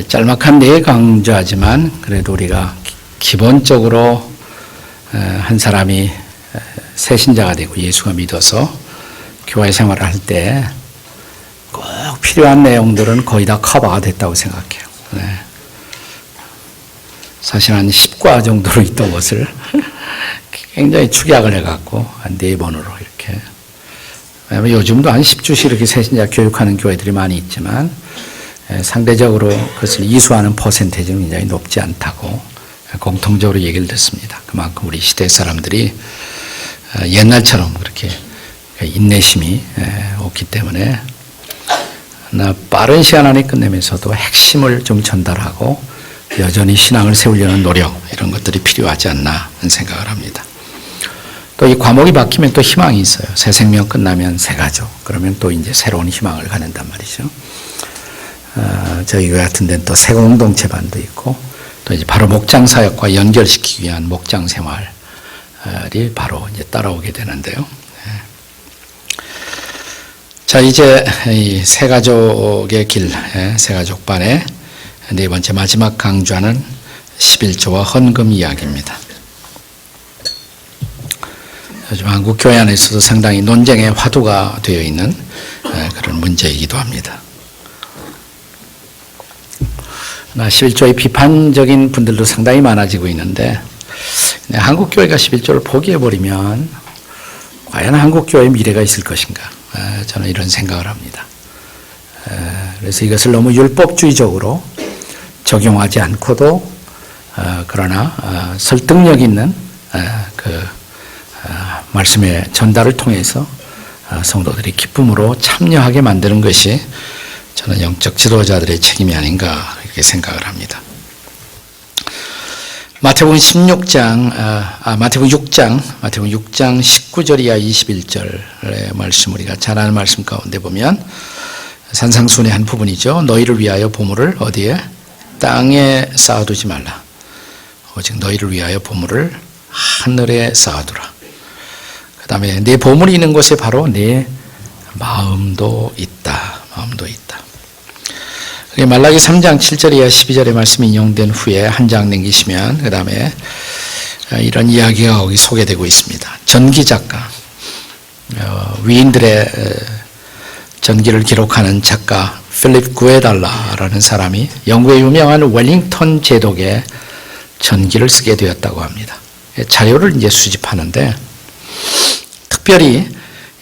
짤막한 내에 강조하지만 그래도 우리가 기본적으로 한 사람이 새 신자가 되고 예수가 믿어서 교회 생활을 할 때 꼭 필요한 내용들은 거의 다 커버가 됐다고 생각해요. 사실 한 10과 정도로 있던 것을 굉장히 축약을 해갖고 한 4번으로 이렇게. 왜냐하면 요즘도 한 10주씩 이렇게 새 신자 교육하는 교회들이 많이 있지만 상대적으로 그것을 이수하는 퍼센테이지는 굉장히 높지 않다고 공통적으로 얘기를 듣습니다. 그만큼 우리 시대 사람들이 옛날처럼 그렇게 인내심이 없기 때문에 빠른 시간 안에 끝내면서도 핵심을 좀 전달하고 여전히 신앙을 세우려는 노력 이런 것들이 필요하지 않나 하는 생각을 합니다. 또 이 과목이 바뀌면 또 희망이 있어요. 새 생명 끝나면 새 가족 그러면 또 이제 새로운 희망을 갖는단 말이죠. 저희 교회 같은 데는 또 새 공동체 반도 있고 또 이제 바로 목장 사역과 연결시키기 위한 목장 생활이 바로 이제 따라오게 되는데요. 자, 이제 이 새 가족의 길, 새 가족 반의 네 번째 마지막 강조하는 11조와 헌금 이야기입니다. 요즘 한국 교회 안에서도 상당히 논쟁의 화두가 되어 있는 그런 문제이기도 합니다. 11조의 비판적인 분들도 상당히 많아지고 있는데 한국 교회가 11조를 포기해버리면 과연 한국 교회의 미래가 있을 것인가? 저는 이런 생각을 합니다. 그래서 이것을 너무 율법주의적으로 적용하지 않고도 그러나 설득력 있는 그 말씀의 전달을 통해서 성도들이 기쁨으로 참여하게 만드는 것이 저는 영적 지도자들의 책임이 아닌가 이렇게 생각을 합니다. 마태복음 6장 19절 이하 21절의 말씀 우리가 잘 아는 말씀 가운데 보면 산상순의 한 부분이죠. 너희를 위하여 보물을 어디에? 땅에 쌓아두지 말라. 오직 너희를 위하여 보물을 하늘에 쌓아두라. 그 다음에 내 보물이 있는 곳에 바로 내 마음도 있다. 마음도 있다. 말라기 3장 7절 이하 12절의 말씀이 인용된 후에 한 장 넘기시면 그 다음에 이런 이야기가 거기 소개되고 있습니다. 전기 작가, 위인들의 전기를 기록하는 작가 필립 구에달라라는 사람이 영국의 유명한 웰링턴 제독의 전기를 쓰게 되었다고 합니다. 자료를 이제 수집하는데 특별히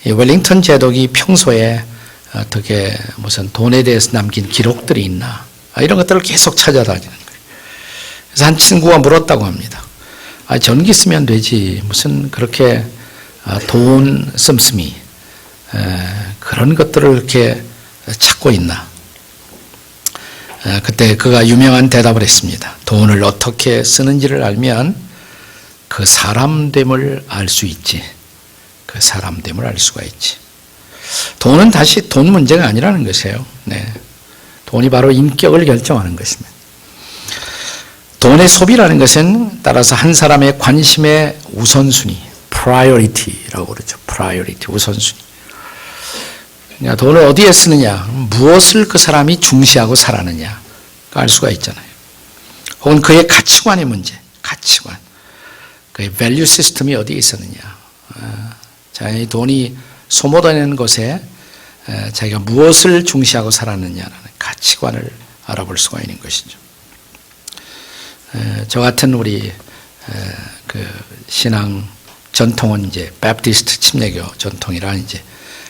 이 웰링턴 제독이 평소에 어떻게 무슨 돈에 대해서 남긴 기록들이 있나 이런 것들을 계속 찾아다니는 거예요. 그래서 한 친구가 물었다고 합니다. 전기 쓰면 되지 무슨 그렇게 돈 씀씀이 그런 것들을 이렇게 찾고 있나. 그때 그가 유명한 대답을 했습니다. 돈을 어떻게 쓰는지를 알면 그 사람됨을 알 수 있지. 그 사람됨을 알 수가 있지. 돈은 다시 돈 문제가 아니라는 것이에요. 돈이 바로 인격을 결정하는 것입니다. 돈의 소비라는 것은 따라서 한 사람의 관심의 우선순위, priority라고 그러죠. priority, 우선순위. 그러니까 돈을 어디에 쓰느냐, 무엇을 그 사람이 중시하고 살았느냐가 알 수가 있잖아요. 혹은 그의 가치관의 문제, 가치관. 그의 value 시스템이 어디에 있었느냐. 자기 돈이 소모되는 것에 자기가 무엇을 중시하고 살았느냐라는 가치관을 알아볼 수가 있는 것이죠. 저 같은 우리 그 신앙 전통은 이제 베프티스트 침례교 전통이라 이제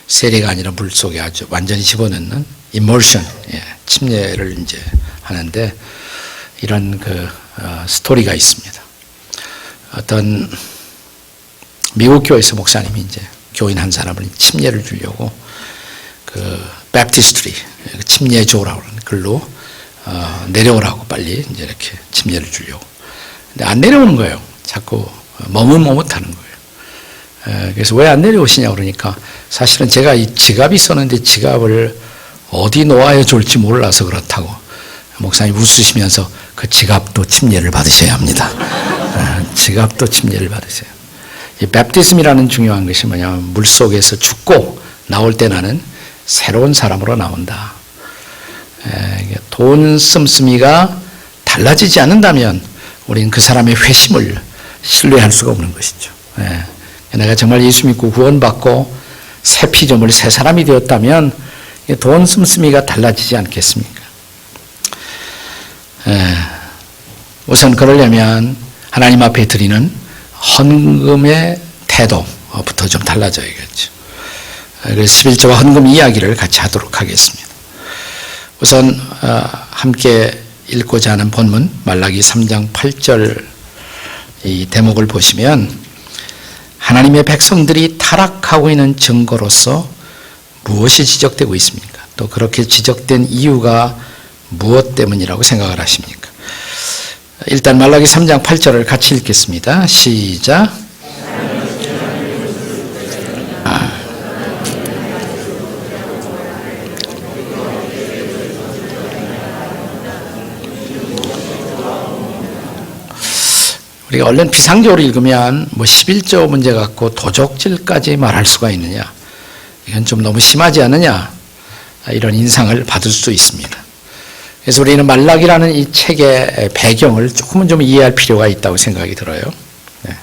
세례가 아니라 물 속에 아주 완전히 집어넣는 immersion, 침례를 이제 하는데 이런 그 스토리가 있습니다. 어떤 미국 교회에서 목사님이 이제 교인 한 사람을 침례를 주려고 그 베프티스트리 침례조라고 하는 글로 내려오라고 빨리 이제 이렇게 침례를 주려고. 근데 안 내려오는 거예요. 자꾸 머뭇머뭇하는 거예요. 그래서 왜 안 내려오시냐고 그러니까 사실은 제가 이 지갑이 있었는데 지갑을 어디 놓아야 좋을지 몰라서 그렇다고. 목사님 웃으시면서 그 지갑도 침례를 받으셔야 합니다. 지갑도 침례를 받으세요. 이 베프티즘이라는 중요한 것이 뭐냐면 물속에서 죽고 나올 때 나는 새로운 사람으로 나온다. 돈 씀씀이가 달라지지 않는다면 우리는 그 사람의 회심을 신뢰할 수가 없는 것이죠. 예. 내가 정말 예수 믿고 구원받고 새 피조물 새 사람이 되었다면 돈 씀씀이가 달라지지 않겠습니까? 예. 우선 그러려면 하나님 앞에 드리는 헌금의 태도부터 좀 달라져야겠죠. 그래서 11조와 헌금 이야기를 같이 하도록 하겠습니다. 우선 함께 읽고자 하는 본문 말라기 3장 8절 이 대목을 보시면 하나님의 백성들이 타락하고 있는 증거로서 무엇이 지적되고 있습니까? 또 그렇게 지적된 이유가 무엇 때문이라고 생각을 하십니까? 일단 말라기 3장 8절을 같이 읽겠습니다. 시작. 우리가 얼른 비상적으로 읽으면 11조 문제 갖고 도적질까지 말할 수가 있느냐, 이건 좀 너무 심하지 않느냐, 이런 인상을 받을 수 있습니다. 그래서 우리는 말라기라는 이 책의 배경을 조금은 좀 이해할 필요가 있다고 생각이 들어요. 네.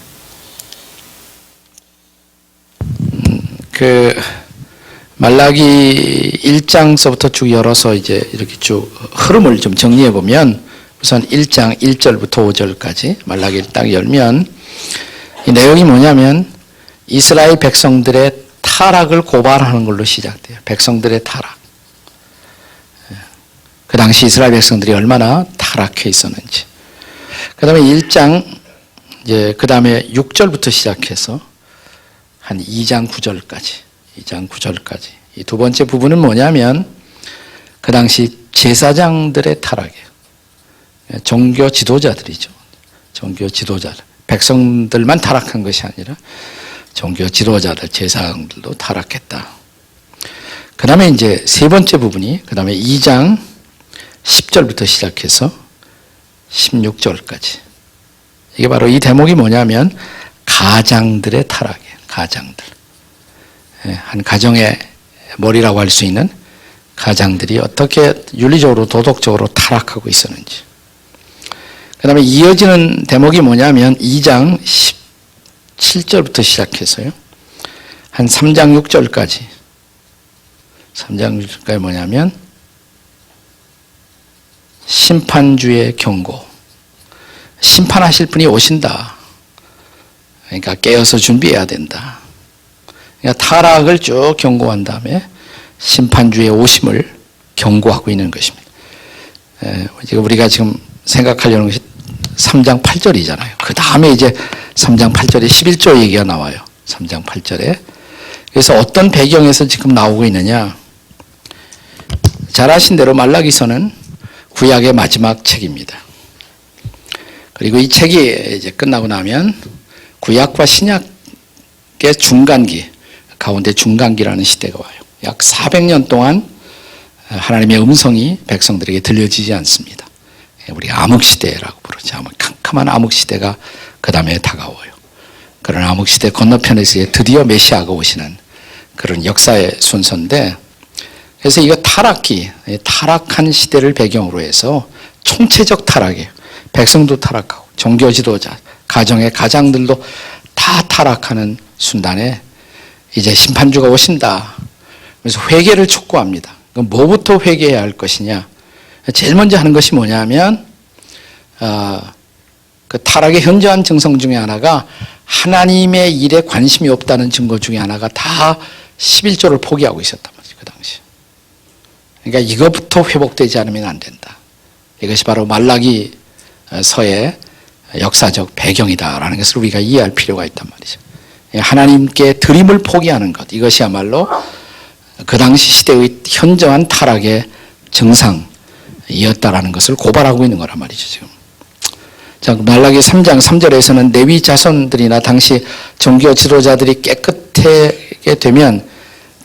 그 말라기 1장서부터 쭉 열어서 이제 이렇게 쭉 흐름을 좀 정리해 보면, 우선 1장 1절부터 5절까지 말라기를 딱 열면 이 내용이 뭐냐면 이스라엘 백성들의 타락을 고발하는 걸로 시작돼요. 백성들의 타락. 그 당시 이스라엘 백성들이 얼마나 타락해 있었는지. 그 다음에 1장, 이제 그 다음에 6절부터 시작해서 한 2장 9절까지, 2장 9절까지. 이 두 번째 부분은 뭐냐면 그 당시 제사장들의 타락이에요. 종교 지도자들이죠. 종교 지도자들. 백성들만 타락한 것이 아니라 종교 지도자들, 제사장들도 타락했다. 그 다음에 이제 세 번째 부분이, 그 다음에 2장 10절부터 시작해서 16절까지. 이게 바로 이 대목이 뭐냐면 가장들의 타락이에요. 가장들. 한 가정의 머리라고 할 수 있는 가장들이 어떻게 윤리적으로 도덕적으로 타락하고 있었는지. 그 다음에 이어지는 대목이 뭐냐면 2장 17절부터 시작해서요. 한 3장 6절까지. 3장 6절까지 뭐냐면 심판주의 경고. 심판하실 분이 오신다. 그러니까 깨어서 준비해야 된다. 그러니까 타락을 쭉 경고한 다음에 심판주의 오심을 경고하고 있는 것입니다. 우리가 지금 생각하려는 것이 3장 8절이잖아요. 그 다음에 이제 3장 8절에 11조 얘기가 나와요. 3장 8절에. 그래서 어떤 배경에서 지금 나오고 있느냐. 잘 아신 대로 말라기서는 구약의 마지막 책입니다. 그리고 이 책이 이제 끝나고 나면 구약과 신약의 중간기, 가운데 중간기라는 시대가 와요. 약 400년 동안 하나님의 음성이 백성들에게 들려지지 않습니다. 우리 암흑시대라고 부르죠. 캄캄한 암흑시대가 그 다음에 다가와요. 그런 암흑시대 건너편에서 드디어 메시아가 오시는 그런 역사의 순서인데, 그래서 이거 타락기, 타락한 시대를 배경으로 해서 총체적 타락이에요. 백성도 타락하고 종교 지도자, 가정의 가장들도 다 타락하는 순간에 이제 심판주가 오신다. 그래서 회개를 촉구합니다. 그럼 뭐부터 회개해야 할 것이냐? 제일 먼저 하는 것이 뭐냐면 그 타락의 현저한 증상 중에 하나가 하나님의 일에 관심이 없다는 증거 중에 하나가 다 11조를 포기하고 있었단 말이죠. 그 당시. 그러니까 이것부터 회복되지 않으면 안 된다. 이것이 바로 말라기 서의 역사적 배경이다라는 것을 우리가 이해할 필요가 있단 말이죠. 하나님께 드림을 포기하는 것, 이것이야말로 그 당시 시대의 현저한 타락의 증상이었다라는 것을 고발하고 있는 거란 말이죠, 지금. 자, 말라기 3장 3절에서는 레위 자손들이나 당시 종교 지도자들이 깨끗하게 되면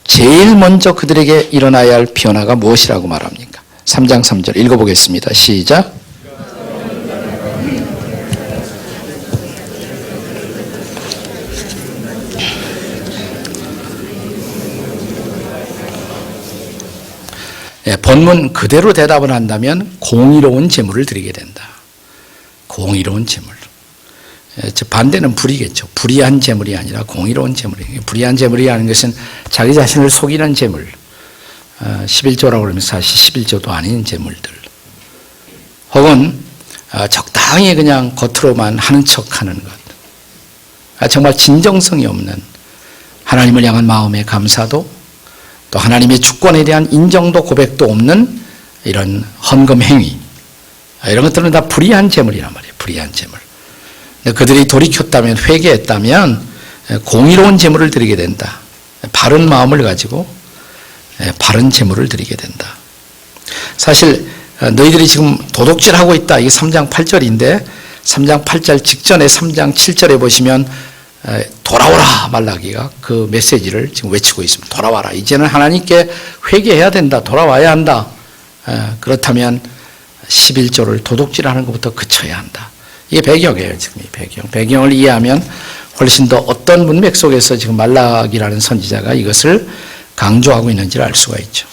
제일 먼저 그들에게 일어나야 할 변화가 무엇이라고 말합니까? 3장 3절 읽어보겠습니다. 시작. 본문 그대로 대답을 한다면 공의로운 제물을 드리게 된다. 공의로운 제물. 즉 반대는 불의겠죠. 불의한 제물이 아니라 공의로운 제물이에요. 불의한 제물이라는 것은 자기 자신을 속이는 제물. 11조라고 그러면 사실 11조도 아닌 제물들. 혹은 적당히 그냥 겉으로만 하는 척하는 것. 정말 진정성이 없는 하나님을 향한 마음의 감사도 또 하나님의 주권에 대한 인정도 고백도 없는 이런 헌금 행위. 이런 것들은 다 불의한 제물이란 말이에요. 불의한 제물. 그들이 돌이켰다면 회개했다면 공의로운 제물을 드리게 된다. 바른 마음을 가지고 바른 제물을 드리게 된다. 사실 너희들이 지금 도둑질하고 있다. 이게 3장 8절인데 3장 8절 직전에 3장 7절에 보시면 돌아오라 말라기가 그 메시지를 지금 외치고 있습니다. 돌아와라. 이제는 하나님께 회개해야 된다. 돌아와야 한다. 그렇다면 11조를 도둑질하는 것부터 그쳐야 한다. 이게 배경이에요. 지금 이 배경. 배경을 이해하면 훨씬 더 어떤 문맥 속에서 지금 말라기라는 선지자가 이것을 강조하고 있는지를 알 수가 있죠.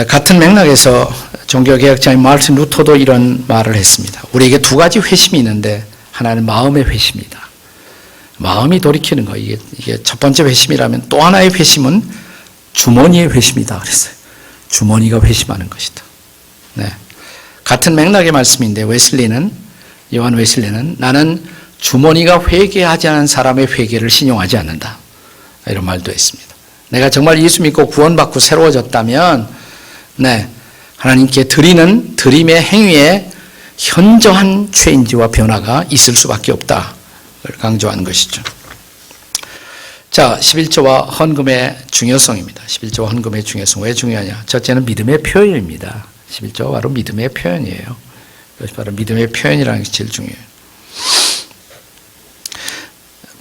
같은 맥락에서 종교개혁자인 마르틴 루터도 이런 말을 했습니다. 우리에게 두 가지 회심이 있는데 하나는 마음의 회심이다. 마음이 돌이키는 거. 이게 첫 번째 회심이라면 또 하나의 회심은 주머니의 회심이다 그랬어요. 주머니가 회심하는 것이다. 네. 같은 맥락의 말씀인데 요한 웨슬리는 나는 주머니가 회개하지 않은 사람의 회개를 신용하지 않는다. 이런 말도 했습니다. 내가 정말 예수 믿고 구원받고 새로워졌다면 하나님께 드리는 드림의 행위에 현저한 체인지와 변화가 있을 수밖에 없다. 를 강조한 것이죠. 자, 11조와 헌금의 중요성입니다. 11조와 헌금의 중요성. 왜 중요하냐? 첫째는 믿음의 표현입니다. 11조가 바로 믿음의 표현이에요. 그것이 바로 믿음의 표현이라는 게 제일 중요해요.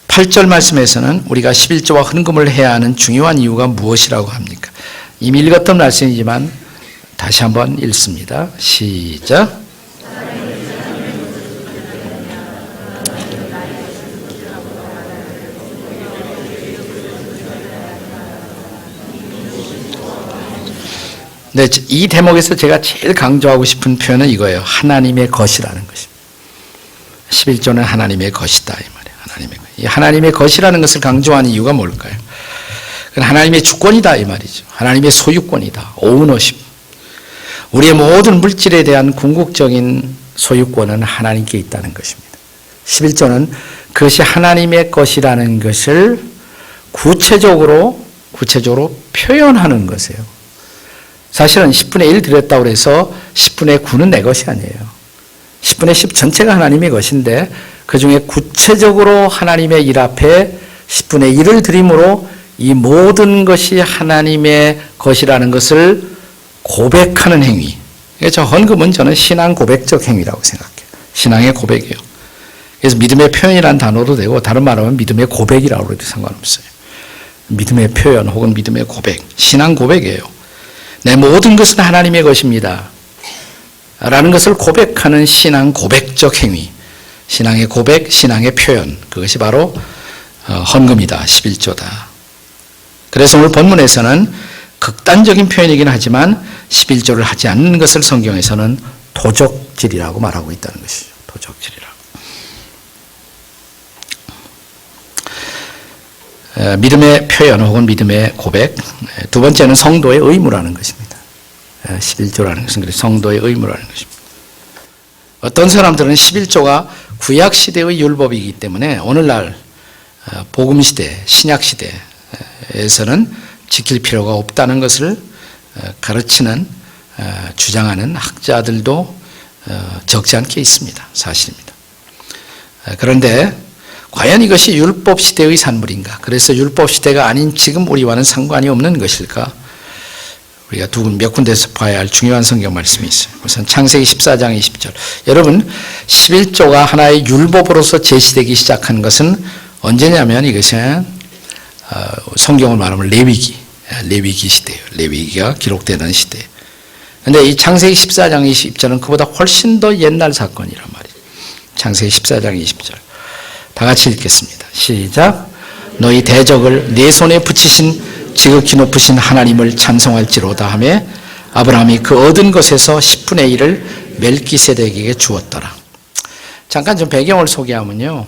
8절 말씀에서는 우리가 11조와 헌금을 해야 하는 중요한 이유가 무엇이라고 합니까? 이미 읽었던 말씀이지만 다시 한번 읽습니다. 시작. 네, 이 대목에서 제가 제일 강조하고 싶은 표현은 이거예요. 하나님의 것이라는 것입니다. 11조는 하나님의 것이다 이 말이에요. 하나님의 것. 이 하나님의 것이라는 것을 강조하는 이유가 뭘까요? 그건 하나님의 주권이다 이 말이죠. 하나님의 소유권이다. 오너십. 우리의 모든 물질에 대한 궁극적인 소유권은 하나님께 있다는 것입니다. 11조는 그것이 하나님의 것이라는 것을 구체적으로 표현하는 것이에요. 사실은 10분의 1 드렸다고 해서 10분의 9는 내 것이 아니에요. 10분의 10 전체가 하나님의 것인데 그중에 구체적으로 하나님의 일 앞에 10분의 1을 드림으로 이 모든 것이 하나님의 것이라는 것을 고백하는 행위. 그래서 헌금은 저는 신앙 고백적 행위라고 생각해요. 신앙의 고백이에요. 그래서 믿음의 표현이라는 단어도 되고 다른 말로 하면 믿음의 고백이라고 해도 상관없어요. 믿음의 표현 혹은 믿음의 고백, 신앙 고백이에요. 내 모든 것은 하나님의 것입니다. 라는 것을 고백하는 신앙 고백적 행위. 신앙의 고백, 신앙의 표현. 그것이 바로 헌금이다. 11조다. 그래서 오늘 본문에서는 극단적인 표현이긴 하지만 11조를 하지 않는 것을 성경에서는 도적질이라고 말하고 있다는 것이죠. 도적질이라고. 믿음의 표현 혹은 믿음의 고백. 두 번째는 성도의 의무라는 것입니다. 11조라는 것은 성도의 의무라는 것입니다. 어떤 사람들은 11조가 구약시대의 율법이기 때문에 오늘날 복음시대, 신약시대에서는 지킬 필요가 없다는 것을 가르치는, 주장하는 학자들도 적지 않게 있습니다. 사실입니다. 그런데 과연 이것이 율법시대의 산물인가? 그래서 율법시대가 아닌 지금 우리와는 상관이 없는 것일까? 우리가 몇 군데서 봐야 할 중요한 성경 말씀이 있어요. 우선 창세기 14장 20절. 여러분, 11조가 하나의 율법으로서 제시되기 시작한 것은 언제냐면 이것은 성경을 말하면 레위기 시대예요. 레위기가 기록되는 시대. 그런데 이 창세기 14장 20절은 그보다 훨씬 더 옛날 사건이란 말이에요. 창세기 14장 20절. 다 같이 읽겠습니다. 시작. 너희 대적을 네 손에 붙이신 지극히 높으신 하나님을 찬송할지로다 하며 아브라함이 그 얻은 것에서 10분의 1을 멜기세덱에게 주었더라. 잠깐 좀 배경을 소개하면요.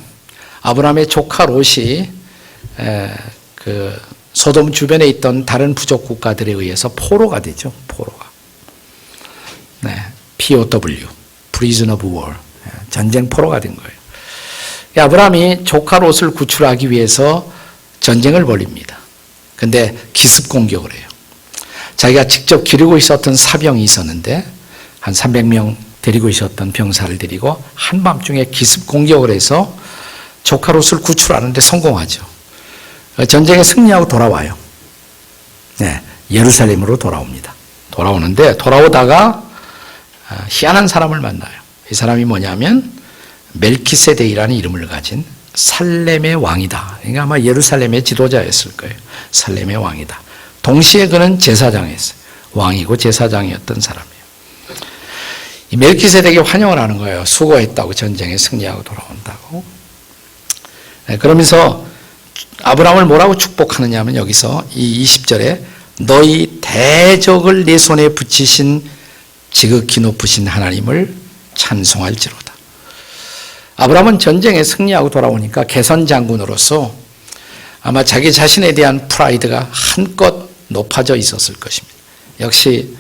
아브라함의 조카 롯이 그 소돔 주변에 있던 다른 부족 국가들에 의해서 포로가 되죠. 포로가. 네, POW, Prison of War, 전쟁 포로가 된 거예요. 아브라함이 조카 롯을 구출하기 위해서 전쟁을 벌입니다. 근데 기습 공격을 해요. 자기가 직접 기르고 있었던 사병이 있었는데 한 300명 데리고 있었던 병사를 데리고 한밤중에 기습 공격을 해서 조카 롯을 구출하는데 성공하죠. 전쟁에 승리하고 돌아와요. 네, 예루살렘으로 돌아옵니다. 돌아오는데 돌아오다가 희한한 사람을 만나요. 이 사람이 뭐냐면 멜키세덱이라는 이름을 가진 살렘의 왕이다. 그러니까 아마 예루살렘의 지도자였을 거예요. 살렘의 왕이다. 동시에 그는 제사장이었어요. 왕이고 제사장이었던 사람이에요. 이 멜키세덱이 환영을 하는 거예요. 수고했다고, 전쟁에 승리하고 돌아온다고. 네, 그러면서 아브라함을 뭐라고 축복하느냐 하면 여기서 이 20절에 너희 대적을 내 손에 붙이신 지극히 높으신 하나님을 찬송할지로다. 아브라함은 전쟁에 승리하고 돌아오니까 개선 장군으로서 아마 자기 자신에 대한 프라이드가 한껏 높아져 있었을 것입니다. 역시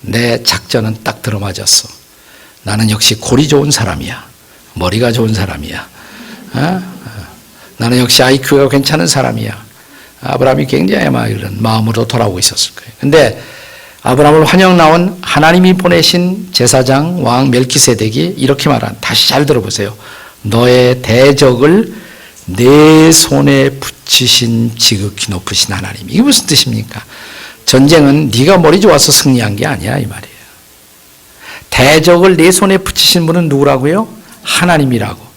내 작전은 딱 들어맞았어. 나는 역시 골이 좋은 사람이야. 머리가 좋은 사람이야. 나는 역시 IQ가 괜찮은 사람이야. 아브라함이 굉장히 아마 이런 마음으로 돌아오고 있었을 거예요. 근데 아브라함을 환영 나온 하나님이 보내신 제사장 왕 멜키세덱이 이렇게 말한, 다시 잘 들어보세요. 너의 대적을 내 손에 붙이신 지극히 높으신 하나님. 이게 무슨 뜻입니까? 전쟁은 네가 머리 좋아서 승리한 게 아니야 이 말이에요. 대적을 내 손에 붙이신 분은 누구라고요? 하나님이라고.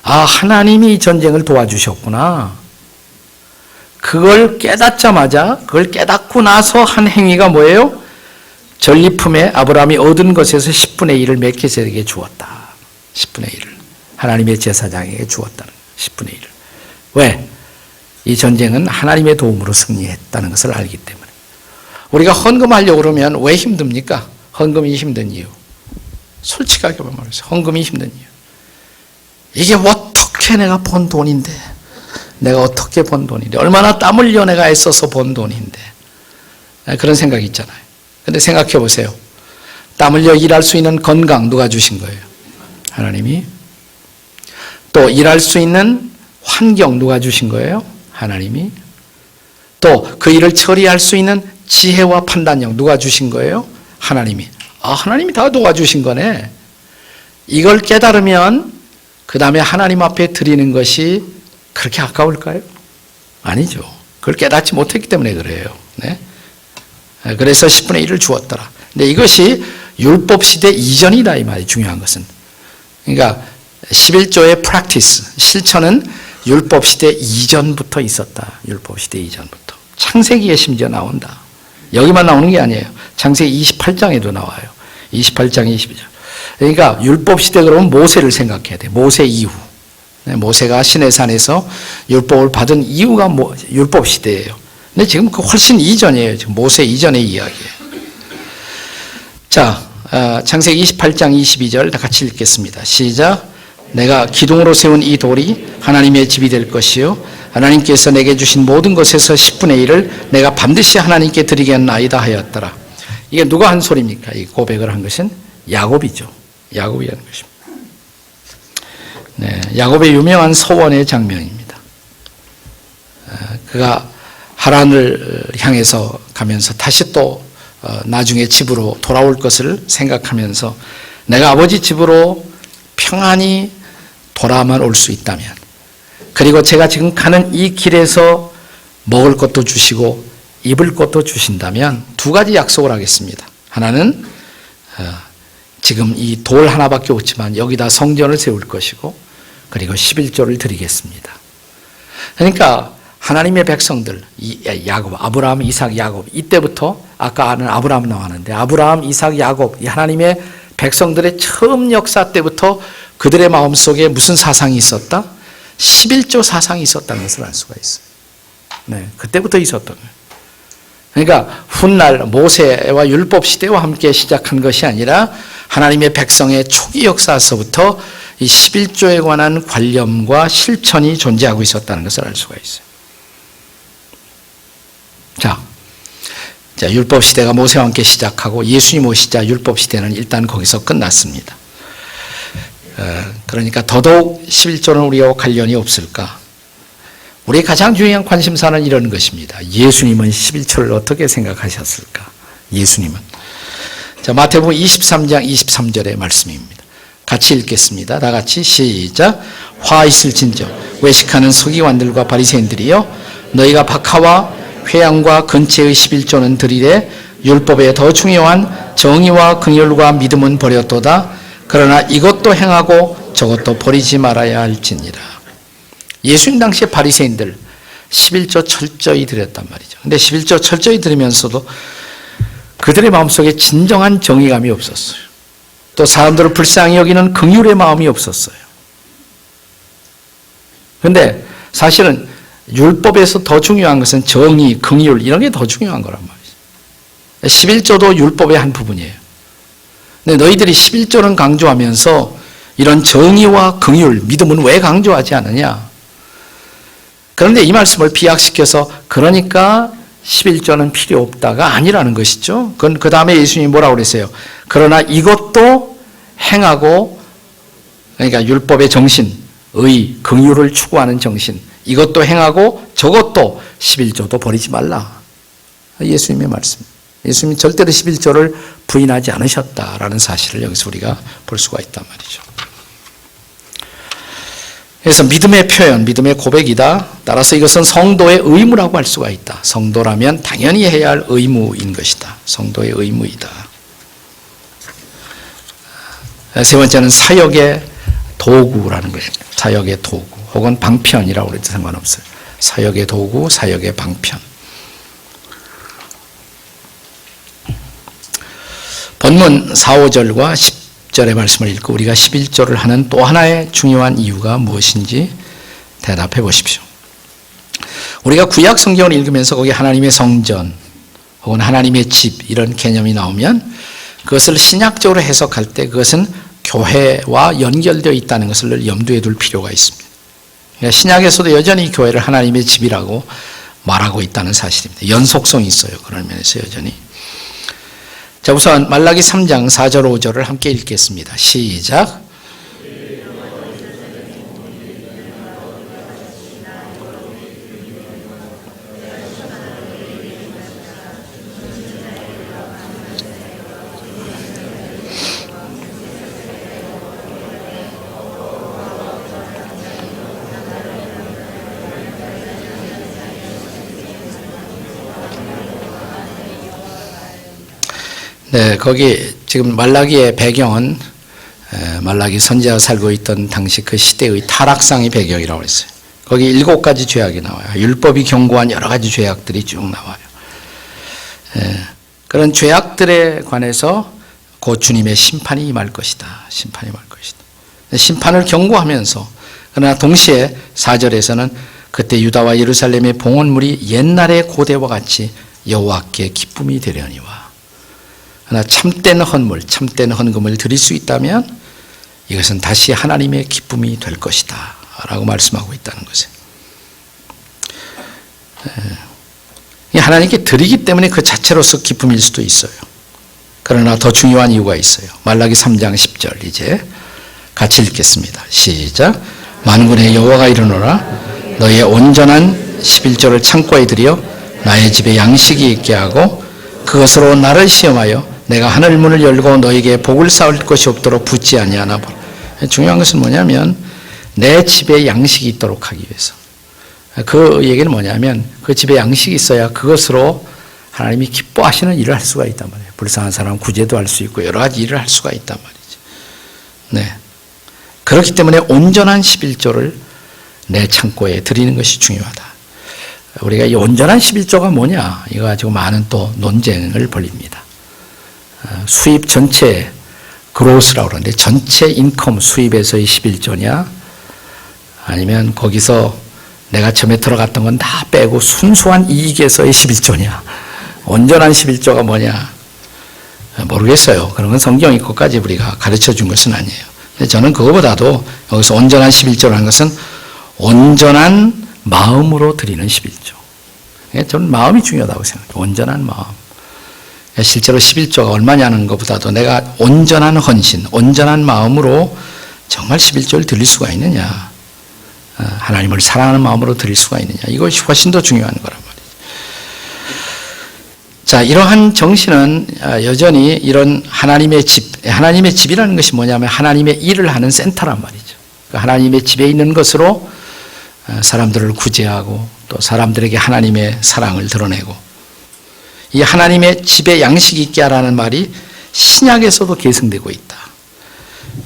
아, 하나님이 이 전쟁을 도와주셨구나. 그걸 깨닫자마자, 그걸 깨닫고 나서 한 행위가 뭐예요? 전리품에 아브라함이 얻은 것에서 10분의 1을 멜키세덱에게 주었다. 10분의 1을 하나님의 제사장에게 주었다는 10분의 1을. 왜? 이 전쟁은 하나님의 도움으로 승리했다는 것을 알기 때문에. 우리가 헌금하려고 그러면 왜 힘듭니까? 헌금이 힘든 이유. 솔직하게 말해서 헌금이 힘든 이유. 이게 어떻게 내가 번 돈인데, 내가 어떻게 번 돈인데, 얼마나 땀 흘려 내가 애써서 번 돈인데, 그런 생각이 있잖아요. 근데 생각해 보세요. 땀 흘려 일할 수 있는 건강 누가 주신 거예요? 하나님이. 또 일할 수 있는 환경 누가 주신 거예요? 하나님이. 또 그 일을 처리할 수 있는 지혜와 판단력 누가 주신 거예요? 하나님이. 아, 하나님이 다 도와주신 거네. 이걸 깨달으면 그 다음에 하나님 앞에 드리는 것이 그렇게 아까울까요? 아니죠. 그걸 깨닫지 못했기 때문에 그래요. 네? 그래서 10분의 1을 주었더라. 근데 이것이 율법 시대 이전이다 이 말이 중요한 것은. 그러니까 11조의 practice, 실천은 율법 시대 이전부터 있었다. 율법 시대 이전부터. 창세기에 심지어 나온다. 여기만 나오는 게 아니에요. 창세기 28장에도 나와요. 28장 22절. 그러니까 율법 시대 그러면 모세를 생각해야 돼. 모세 이후. 모세가 시내산에서 율법을 받은 이유가 율법 시대예요. 근데 지금 그 훨씬 이전이에요. 지금 모세 이전의 이야기예요. 자, 창세기 28장 22절 다 같이 읽겠습니다. 시작. 내가 기둥으로 세운 이 돌이 하나님의 집이 될 것이요 하나님께서 내게 주신 모든 것에서 10분의 1을 내가 반드시 하나님께 드리겠나이다 하였더라. 이게 누가 한 소리입니까? 이 고백을 한 것은 야곱이죠. 야곱이 한 것입니다. 네, 야곱의 유명한 서원의 장면입니다. 그가 하란을 향해서 가면서 다시 또 나중에 집으로 돌아올 것을 생각하면서 내가 아버지 집으로 평안히 돌아만 올 수 있다면, 그리고 제가 지금 가는 이 길에서 먹을 것도 주시고 입을 것도 주신다면 두 가지 약속을 하겠습니다. 하나는 지금 이 돌 하나밖에 없지만 여기다 성전을 세울 것이고, 그리고 11조를 드리겠습니다. 그러니까 하나님의 백성들, 야곱, 아브라함, 이삭, 야곱, 이때부터 아까 아는 아브라함 나왔는데 아브라함, 이삭, 야곱, 이 하나님의 백성들의 처음 역사 때부터 그들의 마음속에 무슨 사상이 있었다? 11조 사상이 있었다는 것을 알 수가 있어요. 네, 그때부터 있었던 거예요. 그러니까 훗날 모세와 율법 시대와 함께 시작한 것이 아니라 하나님의 백성의 초기 역사서부터 이 11조에 관한 관념과 실천이 존재하고 있었다는 것을 알 수가 있어요. 자, 율법 시대가 모세와 함께 시작하고 예수님 오시자 율법 시대는 일단 거기서 끝났습니다. 그러니까 더더욱 11조는 우리와 관련이 없을까? 우리의 가장 중요한 관심사는 이런 것입니다. 예수님은 11조를 어떻게 생각하셨을까? 예수님은. 자, 마태복음 23장 23절의 말씀입니다. 같이 읽겠습니다. 다 같이 시작. 화 있을진저 외식하는 서기관들과 바리새인들이여 너희가 박하와 회양과 근체의 11조는 드리되 율법에 더 중요한 정의와 긍휼과 믿음은 버렸도다. 그러나 이것도 행하고 저것도 버리지 말아야 할지니라. 예수님 당시에 바리새인들 11조 철저히 드렸단 말이죠. 근데 11조 철저히 드리면서도 그들의 마음속에 진정한 정의감이 없었어요. 또 사람들을 불쌍히 여기는 긍휼의 마음이 없었어요. 그런데 사실은 율법에서 더 중요한 것은 정의, 긍휼 이런 게 더 중요한 거란 말이죠. 11조도 율법의 한 부분이에요. 근데 너희들이 11조는 강조하면서 이런 정의와 긍휼, 믿음은 왜 강조하지 않느냐? 그런데 이 말씀을 비약시켜서 그러니까 11조는 필요 없다가 아니라는 것이죠. 그 다음에 예수님이 뭐라고 그랬어요? 그러나 이것도 행하고, 그러니까 율법의 정신, 의, 긍휼을 추구하는 정신, 이것도 행하고 저것도 11조도 버리지 말라. 예수님의 말씀. 예수님이 절대로 11조를 부인하지 않으셨다라는 사실을 여기서 우리가 볼 수가 있단 말이죠. 그래서 믿음의 표현, 믿음의 고백이다. 따라서 이것은 성도의 의무라고 할 수가 있다. 성도라면 당연히 해야 할 의무인 것이다. 성도의 의무이다. 세 번째는 사역의 도구라는 것입니다. 사역의 도구 혹은 방편이라고 해도 상관없어요. 사역의 도구, 사역의 방편. 본문 4, 5절과 10절의 말씀을 읽고 우리가 11조를 하는 또 하나의 중요한 이유가 무엇인지 대답해 보십시오. 우리가 구약 성경을 읽으면서 거기 하나님의 성전 혹은 하나님의 집 이런 개념이 나오면 그것을 신약적으로 해석할 때 그것은 교회와 연결되어 있다는 것을 늘 염두에 둘 필요가 있습니다. 그러니까 신약에서도 여전히 교회를 하나님의 집이라고 말하고 있다는 사실입니다. 연속성이 있어요. 그런 면에서 여전히. 자, 우선 말라기 3장 4절 5절을 함께 읽겠습니다. 시작. 네, 거기 지금 말라기의 배경은 말라기 선지자가 살고 있던 당시 그 시대의 타락상의 배경이라고 했어요. 거기 7가지 죄악이 나와요. 율법이 경고한 여러 가지 죄악들이 쭉 나와요. 그런 죄악들에 관해서 곧 주님의 심판이 임할 것이다. 심판이 임할 것이다. 심판을 경고하면서 그러나 동시에 4절에서는 그때 유다와 예루살렘의 봉헌물이 옛날의 고대와 같이 여호와께 기쁨이 되려니와 그러나 참된 헌물, 참된 헌금을 드릴 수 있다면 이것은 다시 하나님의 기쁨이 될 것이다 라고 말씀하고 있다는 것이에요. 하나님께 드리기 때문에 그 자체로서 기쁨일 수도 있어요. 그러나 더 중요한 이유가 있어요. 말라기 3장 10절 이제 같이 읽겠습니다. 시작. 만군의 여호와가 이르노라 너희의 온전한 11조를 창고에 들여 나의 집에 양식이 있게 하고 그것으로 나를 시험하여 내가 하늘 문을 열고 너에게 복을 쌓을 것이 없도록 붙지 아니하나 보라. 중요한 것은 뭐냐면 내 집에 양식이 있도록 하기 위해서. 그 얘기는 뭐냐면 그 집에 양식이 있어야 그것으로 하나님이 기뻐하시는 일을 할 수가 있단 말이에요. 불쌍한 사람 구제도 할 수 있고 여러 가지 일을 할 수가 있단 말이죠. 네. 그렇기 때문에 온전한 11조를 내 창고에 드리는 것이 중요하다. 우리가 이 온전한 11조가 뭐냐 이거 가지고 많은 또 논쟁을 벌입니다. 수입 전체 그로스라고 그러는데 전체 인컴 수입에서의 11조냐 아니면 거기서 내가 처음에 들어갔던 건 다 빼고 순수한 이익에서의 11조냐 온전한 11조가 뭐냐? 모르겠어요. 그런 건 성경이 것까지 우리가 가르쳐 준 것은 아니에요. 근데 저는 그거보다도 여기서 온전한 11조라는 것은 온전한 마음으로 드리는 11조. 저는 마음이 중요하다고 생각해요. 온전한 마음. 실제로 11조가 얼마냐는 것보다도 내가 온전한 헌신, 온전한 마음으로 정말 11조를 드릴 수가 있느냐. 하나님을 사랑하는 마음으로 드릴 수가 있느냐. 이것이 훨씬 더 중요한 거란 말이죠. 자, 이러한 정신은 여전히 이런 하나님의 집이라는 것이 뭐냐면 하나님의 일을 하는 센터란 말이죠. 하나님의 집에 있는 것으로 사람들을 구제하고 또 사람들에게 하나님의 사랑을 드러내고, 이 하나님의 집에 양식 있게 하라는 말이 신약에서도 계승되고 있다.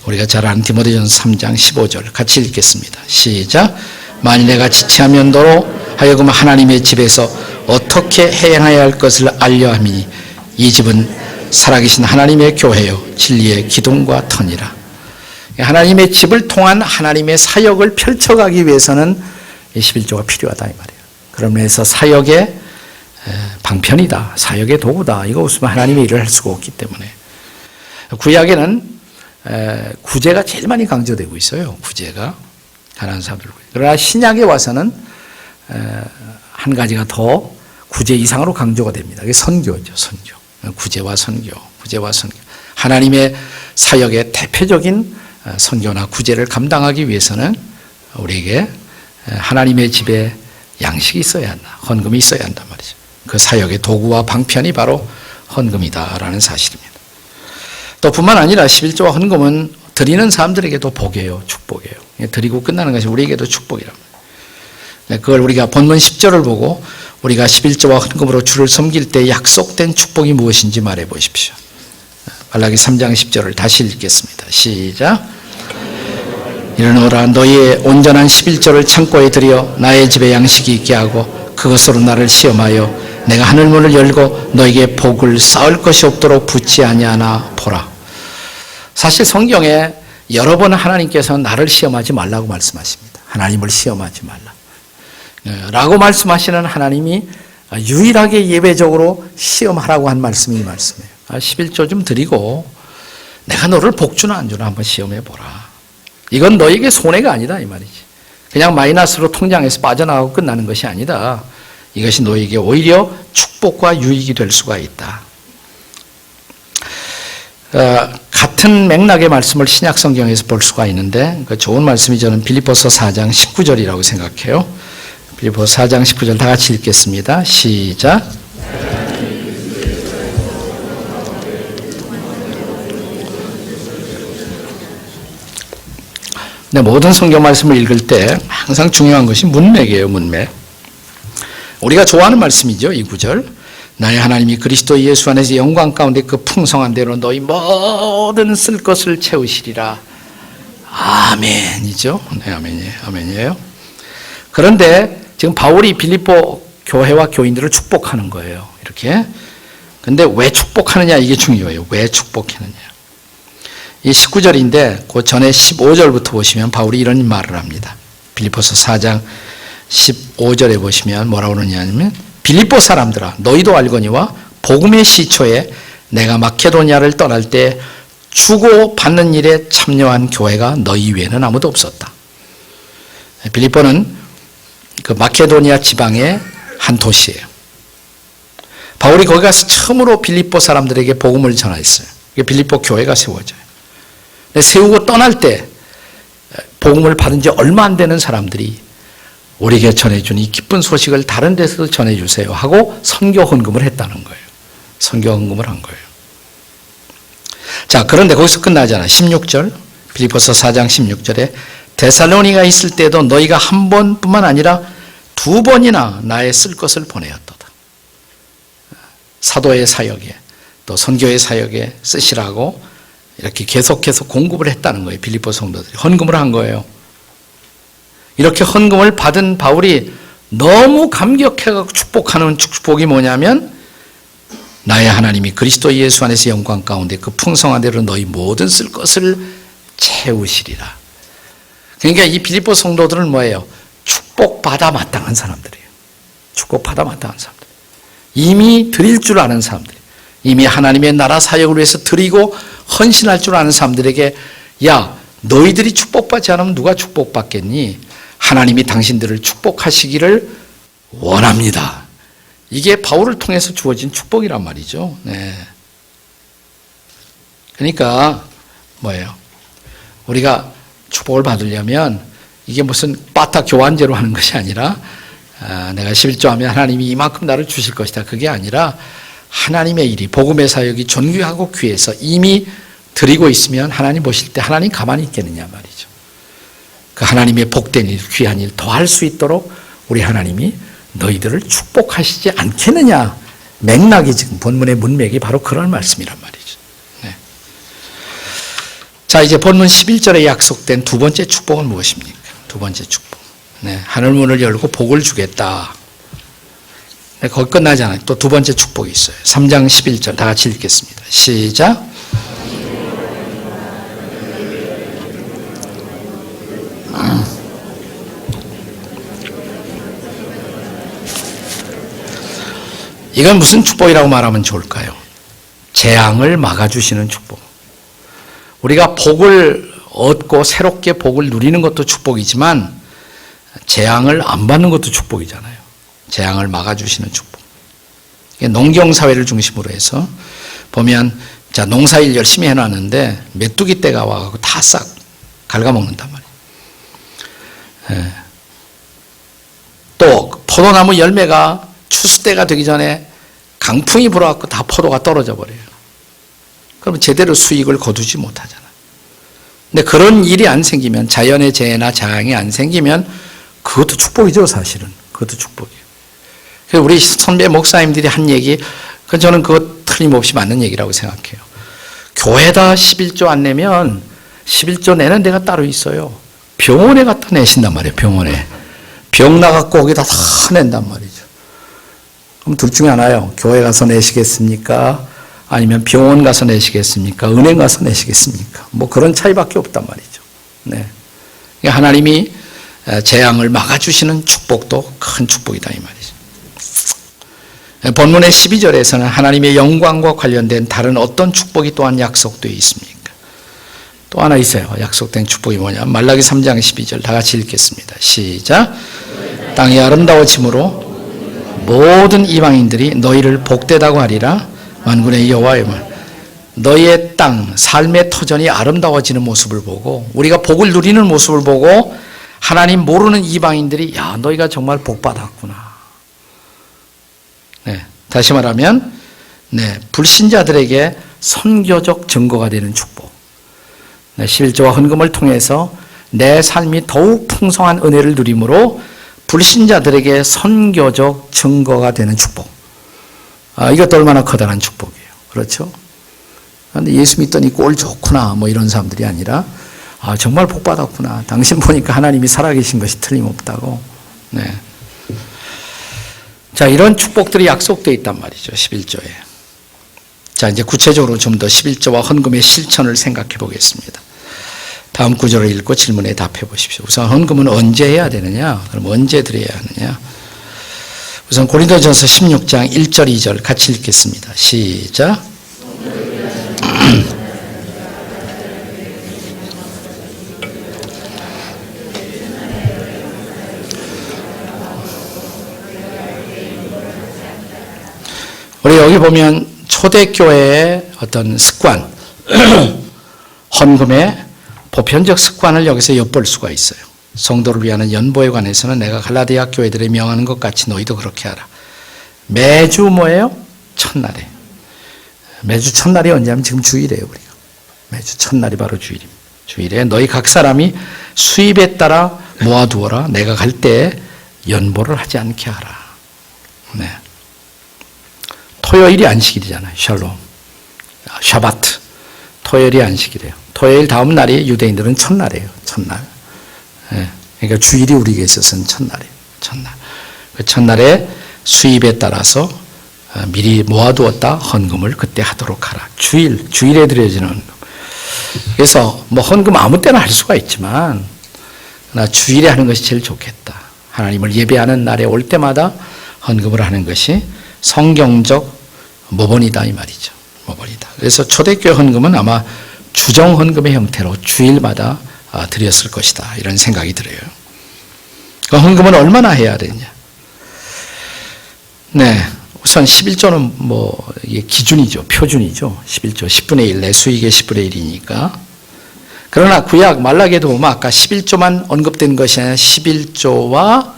우리가 잘 아는 디모데전서 3장 15절 같이 읽겠습니다. 시작. 만일 내가 지체하면 너로 하여금 하나님의 집에서 어떻게 행해야 할 것을 알려 함이니 이 집은 살아계신 하나님의 교회요 진리의 기둥과 터니라. 하나님의 집을 통한 하나님의 사역을 펼쳐가기 위해서는 이 11조가 필요하다 이 말이에요. 그런 면에서 사역의 방편이다. 사역의 도구다. 이거 없으면 하나님의 일을 할 수가 없기 때문에. 구약에는 구제가 제일 많이 강조되고 있어요. 구제가 가난한 사람들. 그러나 신약에 와서는 한 가지가 더 구제 이상으로 강조가 됩니다. 그게 선교죠. 선교. 구제와 선교. 구제와 선교. 하나님의 사역의 대표적인 선교나 구제를 감당하기 위해서는 우리에게 하나님의 집에 양식이 있어야 한다. 헌금이 있어야 한단 말이죠. 그 사역의 도구와 방편이 바로 헌금이다라는 사실입니다. 또 뿐만 아니라 11조와 헌금은 드리는 사람들에게도 복이에요. 축복이에요. 드리고 끝나는 것이 우리에게도 축복이랍니다. 그걸 우리가 본문 10절을 보고 우리가 11조와 헌금으로 주를 섬길 때 약속된 축복이 무엇인지 말해 보십시오. 말라기 3장 10절을 다시 읽겠습니다. 시작. 이르노라 너희의 온전한 11조를 창고에 들여 나의 집에 양식이 있게 하고 그것으로 나를 시험하여 내가 하늘문을 열고 너에게 복을 쌓을 것이 없도록 붙지 아니하나 보라. 사실 성경에 여러 번 하나님께서는 나를 시험하지 말라고 말씀하십니다. 하나님을 시험하지 말라 라고 말씀하시는 하나님이 유일하게 예외적으로 시험하라고 한 말씀이 이 말씀이에요. 11조 좀 드리고 내가 너를 복주나 안 주나 한번 시험해 보라. 이건 너에게 손해가 아니다 이 말이지. 그냥 마이너스로 통장에서 빠져나가고 끝나는 것이 아니다. 이것이 너에게 오히려 축복과 유익이 될 수가 있다. 같은 맥락의 말씀을 신약 성경에서 볼 수가 있는데 그 좋은 말씀이 저는 빌립보서 4장 19절이라고 생각해요. 빌립보서 4장 19절 다 같이 읽겠습니다. 시작. 근데 모든 성경 말씀을 읽을 때 항상 중요한 것이 문맥이에요. 문맥. 우리가 좋아하는 말씀이죠. 이 구절. 나의 하나님이 그리스도 예수 안에서 영광 가운데 그 풍성한 대로 너희 모든 쓸 것을 채우시리라. 아멘이죠. 네, 아멘이에요. 아멘이에요. 그런데 지금 바울이 빌립보 교회와 교인들을 축복하는 거예요. 이렇게. 근데 왜 축복하느냐 이게 중요해요. 왜 축복하느냐. 이 19절인데 그 전에 15절부터 보시면 바울이 이런 말을 합니다. 빌립보서 4장 15절에 보시면 뭐라고 그러냐면 빌립보 사람들아 너희도 알거니와 복음의 시초에 내가 마케도니아를 떠날 때 주고 받는 일에 참여한 교회가 너희 외에는 아무도 없었다. 빌립보는 그 마케도니아 지방의 한 도시예요. 바울이 거기 가서 처음으로 빌립보 사람들에게 복음을 전했어요. 빌립보 교회가 세워져요. 세우고 떠날 때 복음을 받은 지 얼마 안 되는 사람들이 우리에게 전해준 이 기쁜 소식을 다른 데서도 전해주세요 하고 선교 헌금을 했다는 거예요. 선교 헌금을 한 거예요. 자, 그런데 거기서 끝나잖아. 16절 빌립보서 4장 16절에 데살로니가 있을 때도 너희가 한 번뿐만 아니라 두 번이나 나의 쓸 것을 보내었도다. 사도의 사역에 또 선교의 사역에 쓰시라고 이렇게 계속해서 공급을 했다는 거예요. 빌립보 성도들이 헌금을 한 거예요. 이렇게 헌금을 받은 바울이 너무 감격해서 축복하는 축복이 뭐냐면 나의 하나님이 그리스도 예수 안에서 영광 가운데 그 풍성한 대로 너희 모든 쓸 것을 채우시리라. 그러니까 이 빌립보 성도들은 뭐예요? 축복받아 마땅한 사람들이에요. 축복받아 마땅한 사람들. 이미 드릴 줄 아는 사람들, 이미 하나님의 나라 사역을 위해서 드리고 헌신할 줄 아는 사람들에게 야, 너희들이 축복받지 않으면 누가 축복받겠니? 하나님이 당신들을 축복하시기를 원합니다. 이게 바울을 통해서 주어진 축복이란 말이죠. 네. 그러니까 뭐예요? 우리가 축복을 받으려면 이게 무슨 빠따 교환제로 하는 것이 아니라 내가 11조하면 하나님이 이만큼 나를 주실 것이다. 그게 아니라 하나님의 일이 복음의 사역이 존귀하고 귀해서 이미 드리고 있으면 하나님 보실 때 하나님 가만히 있겠느냐 말이죠. 그 하나님의 복된 일, 귀한 일 더 할 수 있도록 우리 하나님이 너희들을 축복하시지 않겠느냐. 맥락이 지금 본문의 문맥이 바로 그런 말씀이란 말이죠. 네. 자, 이제 본문 11절에 약속된 두 번째 축복은 무엇입니까? 두 번째 축복. 네, 하늘 문을 열고 복을 주겠다. 네, 거기 끝나지 않아요. 또 두 번째 축복이 있어요. 3장 11절 다 같이 읽겠습니다. 시작. 이건 무슨 축복이라고 말하면 좋을까요? 재앙을 막아주시는 축복. 우리가 복을 얻고 새롭게 복을 누리는 것도 축복이지만 재앙을 안 받는 것도 축복이잖아요. 재앙을 막아주시는 축복. 농경사회를 중심으로 해서 보면 자, 농사일 열심히 해놨는데 메뚜기 떼가 와서 다 싹 갉아먹는단 말이에요. 예. 또 포도나무 열매가 추수 때가 되기 전에 강풍이 불어갖고 다 포도가 떨어져 버려요. 그러면 제대로 수익을 거두지 못하잖아요. 근데 그런 일이 안 생기면, 자연의 재해나 재앙이 안 생기면 그것도 축복이죠, 사실은. 그것도 축복이에요. 그래서 우리 선배 목사님들이 한 얘기, 저는 그거 틀림없이 맞는 얘기라고 생각해요. 교회다 11조 안 내면 11조 내는 데가 따로 있어요. 병원에 갖다 내신단 말이에요, 병원에. 병 나갖고 거기다 다 낸단 말이죠. 그럼 둘 중에 하나요. 교회 가서 내시겠습니까? 아니면 병원 가서 내시겠습니까? 은행 가서 내시겠습니까? 뭐 그런 차이밖에 없단 말이죠. 네. 하나님이 재앙을 막아주시는 축복도 큰 축복이다 이 말이죠. 본문의 12절에서는 하나님의 영광과 관련된 다른 어떤 축복이 또한 약속되어 있습니까? 또 하나 있어요. 약속된 축복이 뭐냐? 말라기 3장 12절 다 같이 읽겠습니다. 시작. 땅이 아름다워짐으로 모든 이방인들이 너희를 복되다고 하리라. 만군의 여호와의 말. 너희의 땅, 삶의 터전이 아름다워지는 모습을 보고 우리가 복을 누리는 모습을 보고 하나님 모르는 이방인들이 야, 너희가 정말 복받았구나. 네, 다시 말하면 불신자들에게 선교적 증거가 되는 축복. 11조와 헌금을 통해서 내 삶이 더욱 풍성한 은혜를 누림으로 불신자들에게 선교적 증거가 되는 축복. 이것도 얼마나 커다란 축복이에요. 그렇죠? 그런데 예수 믿더니 꼴 좋구나 뭐 이런 사람들이 아니라 정말 복 받았구나. 당신 보니까 하나님이 살아계신 것이 틀림없다고. 네. 자, 이런 축복들이 약속되어 있단 말이죠. 11조에. 자, 이제 구체적으로 좀 더 11조와 헌금의 실천을 생각해 보겠습니다. 다음 구절을 읽고 질문에 답해 보십시오. 우선 헌금은 언제 해야 되느냐? 그럼 언제 드려야 하느냐? 우선 고린도전서 16장 1절 2절 같이 읽겠습니다. 시작. 우리 여기 보면 초대교회의 어떤 습관, 헌금의 보편적 습관을 여기서 엿볼 수가 있어요. 성도를 위하는 연보에 관해서는 내가 갈라디아 교회들에 명하는 것 같이 너희도 그렇게 하라. 매주 뭐예요? 첫날에. 매주 첫날이 언제냐면 지금 주일이에요, 우리가. 매주 첫날이 바로 주일입니다. 주일에 너희 각 사람이 수입에 따라 모아두어라. 내가 갈 때 연보를 하지 않게 하라. 네. 토요일이 안식일이잖아요. 샬롬. 샤바트. 토요일이 안식일이에요. 토요일 다음 날이 유대인들은 첫날이에요. 첫날. 네. 그러니까 주일이 우리에게 있어서는 첫날이에요. 첫날. 그 첫날에 수입에 따라서 미리 모아두었다 헌금을 그때 하도록 하라. 주일에 드려지는 헌금. 그래서 뭐 헌금 아무 때나 할 수가 있지만 주일에 하는 것이 제일 좋겠다. 하나님을 예배하는 날에 올 때마다 헌금을 하는 것이 성경적 모본이다 이 말이죠. 모본이다. 그래서 초대교회 헌금은 아마 주정 헌금의 형태로 주일마다 드렸을 것이다 이런 생각이 들어요. 그 헌금은 얼마나 해야 되냐? 네, 우선 11조는 이게 기준이죠, 표준이죠. 11조 10분의 1, 내 수익의 10분의 1이니까. 그러나 구약 말라기에도 보면 아까 11조만 언급된 것이 아니라 11조와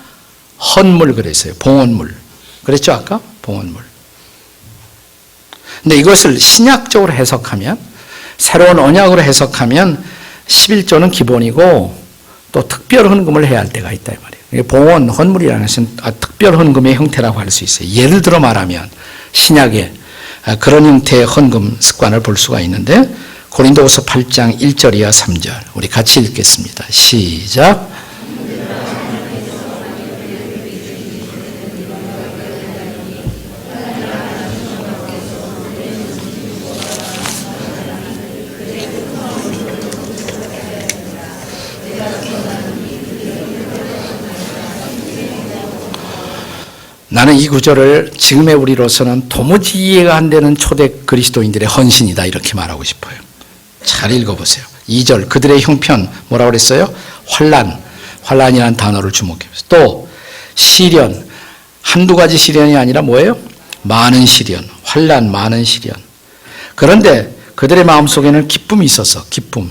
헌물 그랬어요. 봉헌물. 그랬죠 아까? 봉헌물. 근데 이것을 신약적으로 해석하면, 새로운 언약으로 해석하면 11조는 기본이고 또 특별 헌금을 해야 할 때가 있다 이 말이에요. 봉헌, 헌물이라는 것은 특별 헌금의 형태라고 할 수 있어요. 예를 들어 말하면 신약에 그런 형태의 헌금 습관을 볼 수가 있는데, 고린도후서 8장 1절 이하 3절 우리 같이 읽겠습니다. 시작. 나는 이 구절을 지금의 우리로서는 도무지 이해가 안 되는 초대 그리스도인들의 헌신이다 이렇게 말하고 싶어요. 잘 읽어보세요. 2절 그들의 형편 뭐라고 그랬어요? 환란이라는 단어를 주목해보세요. 또 시련, 한두 가지 시련이 아니라 뭐예요? 많은 시련, 환란, 많은 시련. 그런데 그들의 마음속에는 기쁨이 있었어. 기쁨.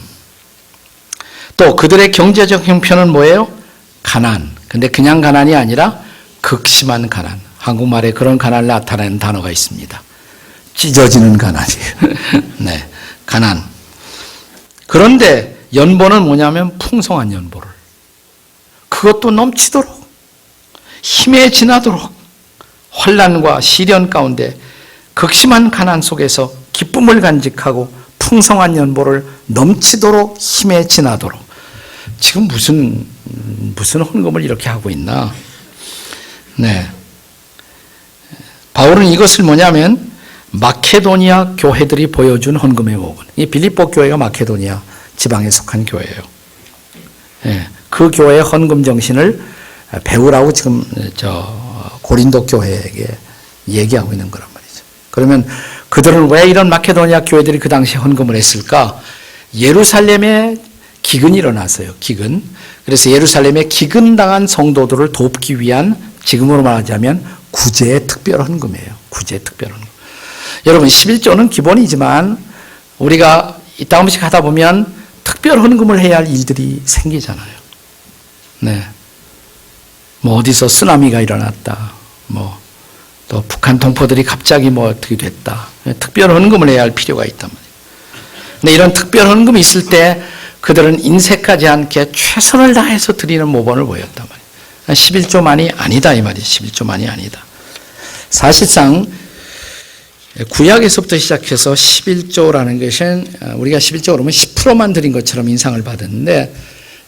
또 그들의 경제적 형편은 뭐예요? 가난. 근데 그냥 가난이 아니라 극심한 가난. 한국말에 그런 가난을 나타내는 단어가 있습니다. 찢어지는 가난이에요. 네, 가난. 그런데 연보는 뭐냐면 풍성한 연보를, 그것도 넘치도록, 힘에 지나도록, 환난과 시련 가운데 극심한 가난 속에서 기쁨을 간직하고 풍성한 연보를 넘치도록 힘에 지나도록. 지금 무슨 헌금을 이렇게 하고 있나? 네. 바울은 이것을 뭐냐면 마케도니아 교회들이 보여준 헌금의 모범. 이 빌립보 교회가 마케도니아 지방에 속한 교회예요. 네. 그 교회의 헌금 정신을 배우라고 지금 고린도 교회에게 얘기하고 있는 거란 말이죠. 그러면 그들은 왜 이런 마케도니아 교회들이 그 당시에 헌금을 했을까? 예루살렘에 기근이 일어났어요. 기근. 그래서 예루살렘에 기근당한 성도들을 돕기 위한, 지금으로 말하자면 구제의 특별 헌금이에요. 구제의 특별 헌금. 여러분 11조는 기본이지만 우리가 이따 한 번씩 하다 보면 특별 헌금을 해야 할 일들이 생기잖아요. 네. 어디서 쓰나미가 일어났다. 또 북한 동포들이 갑자기 어떻게 됐다. 특별 헌금을 해야 할 필요가 있단 말이에요. 근데 이런 특별 헌금이 있을 때 그들은 인색하지 않게 최선을 다해서 드리는 모범을 보였단 말이에요. 11조만이 아니다 이 말이에요. 11조만이 아니다. 사실상 구약에서부터 시작해서 11조라는 것은 우리가 11조 그러면 10%만 드린 것처럼 인상을 받았는데,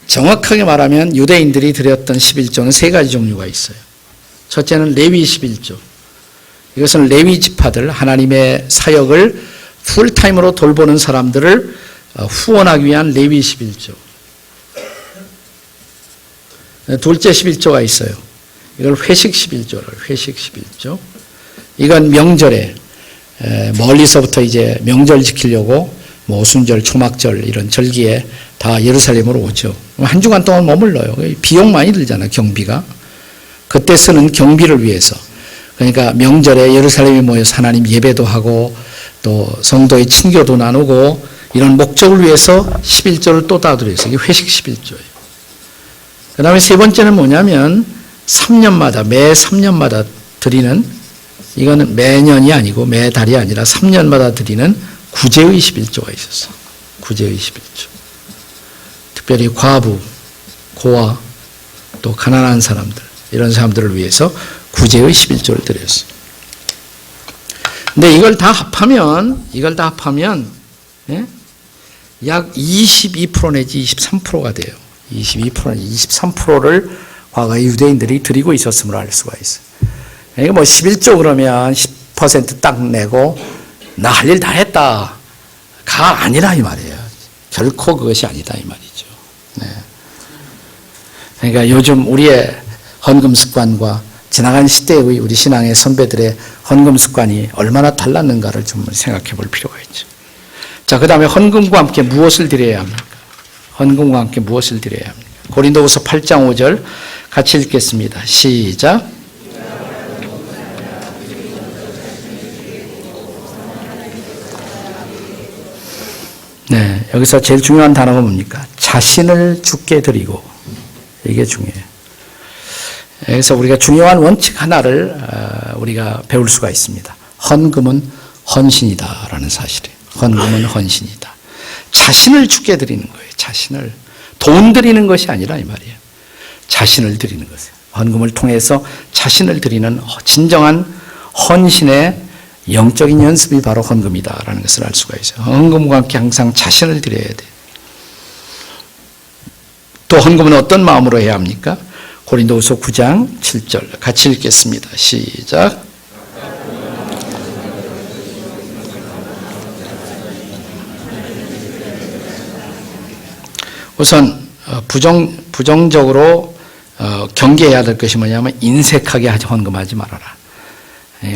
정확하게 말하면 유대인들이 드렸던 11조는 세 가지 종류가 있어요. 첫째는 레위 11조. 이것은 레위 지파들, 하나님의 사역을 풀타임으로 돌보는 사람들을 후원하기 위한 레위 11조. 둘째 11조가 있어요. 이걸 회식 11조를, 회식 11조. 이건 명절에 멀리서부터 이제 명절 지키려고 오순절, 초막절 이런 절기에 다 예루살렘으로 오죠. 한 주간 동안 머물러요. 비용 많이 들잖아요, 경비가. 그때 쓰는 경비를 위해서. 그러니까 명절에 예루살렘에 모여서 하나님 예배도 하고 또 성도의 친교도 나누고 이런 목적을 위해서 11조를 또 따드렸어요. 이게 회식 11조예요. 그 다음에 세 번째는 뭐냐면 3년마다, 매 3년마다 드리는, 이거는 매년이 아니고 매달이 아니라 3년마다 드리는 구제의 11조가 있었어. 구제의 11조. 특별히 과부, 고아, 또 가난한 사람들, 이런 사람들을 위해서 구제의 11조를 드렸어. 근데 이걸 다 합하면 예? 약 22% 내지 23%가 돼요. 22%, 23%를 과거에 유대인들이 드리고 있었음을 알 수가 있어요. 그러니까 11조 그러면 10% 딱 내고 나 할 일 다 했다가 아니라 이 말이에요. 결코 그것이 아니다 이 말이죠. 네. 그러니까 요즘 우리의 헌금 습관과 지나간 시대의 우리 신앙의 선배들의 헌금 습관이 얼마나 달랐는가를 좀 생각해 볼 필요가 있죠. 자, 그 다음에 헌금과 함께 무엇을 드려야 합니까? 헌금과 함께 무엇을 드려야 합니까? 고린도후서 8장 5절 같이 읽겠습니다. 시작. 네, 여기서 제일 중요한 단어가 뭡니까? 자신을 주께 드리고. 이게 중요해요. 그래서 우리가 중요한 원칙 하나를 우리가 배울 수가 있습니다. 헌금은 헌신이다라는 사실이에요. 헌금은 헌신이다. 자신을 주께 드리는 거예요. 자신을. 돈 드리는 것이 아니라 이 말이에요. 자신을 드리는 것이에요. 헌금을 통해서 자신을 드리는 진정한 헌신의 영적인 연습이 바로 헌금이다라는 것을 알 수가 있어요. 헌금과 함께 항상 자신을 드려야 돼요. 또 헌금은 어떤 마음으로 해야 합니까? 고린도후서 9장 7절 같이 읽겠습니다. 시작. 우선 부정적으로 경계해야 될 것이 뭐냐면 인색하게 헌금하지 말아라.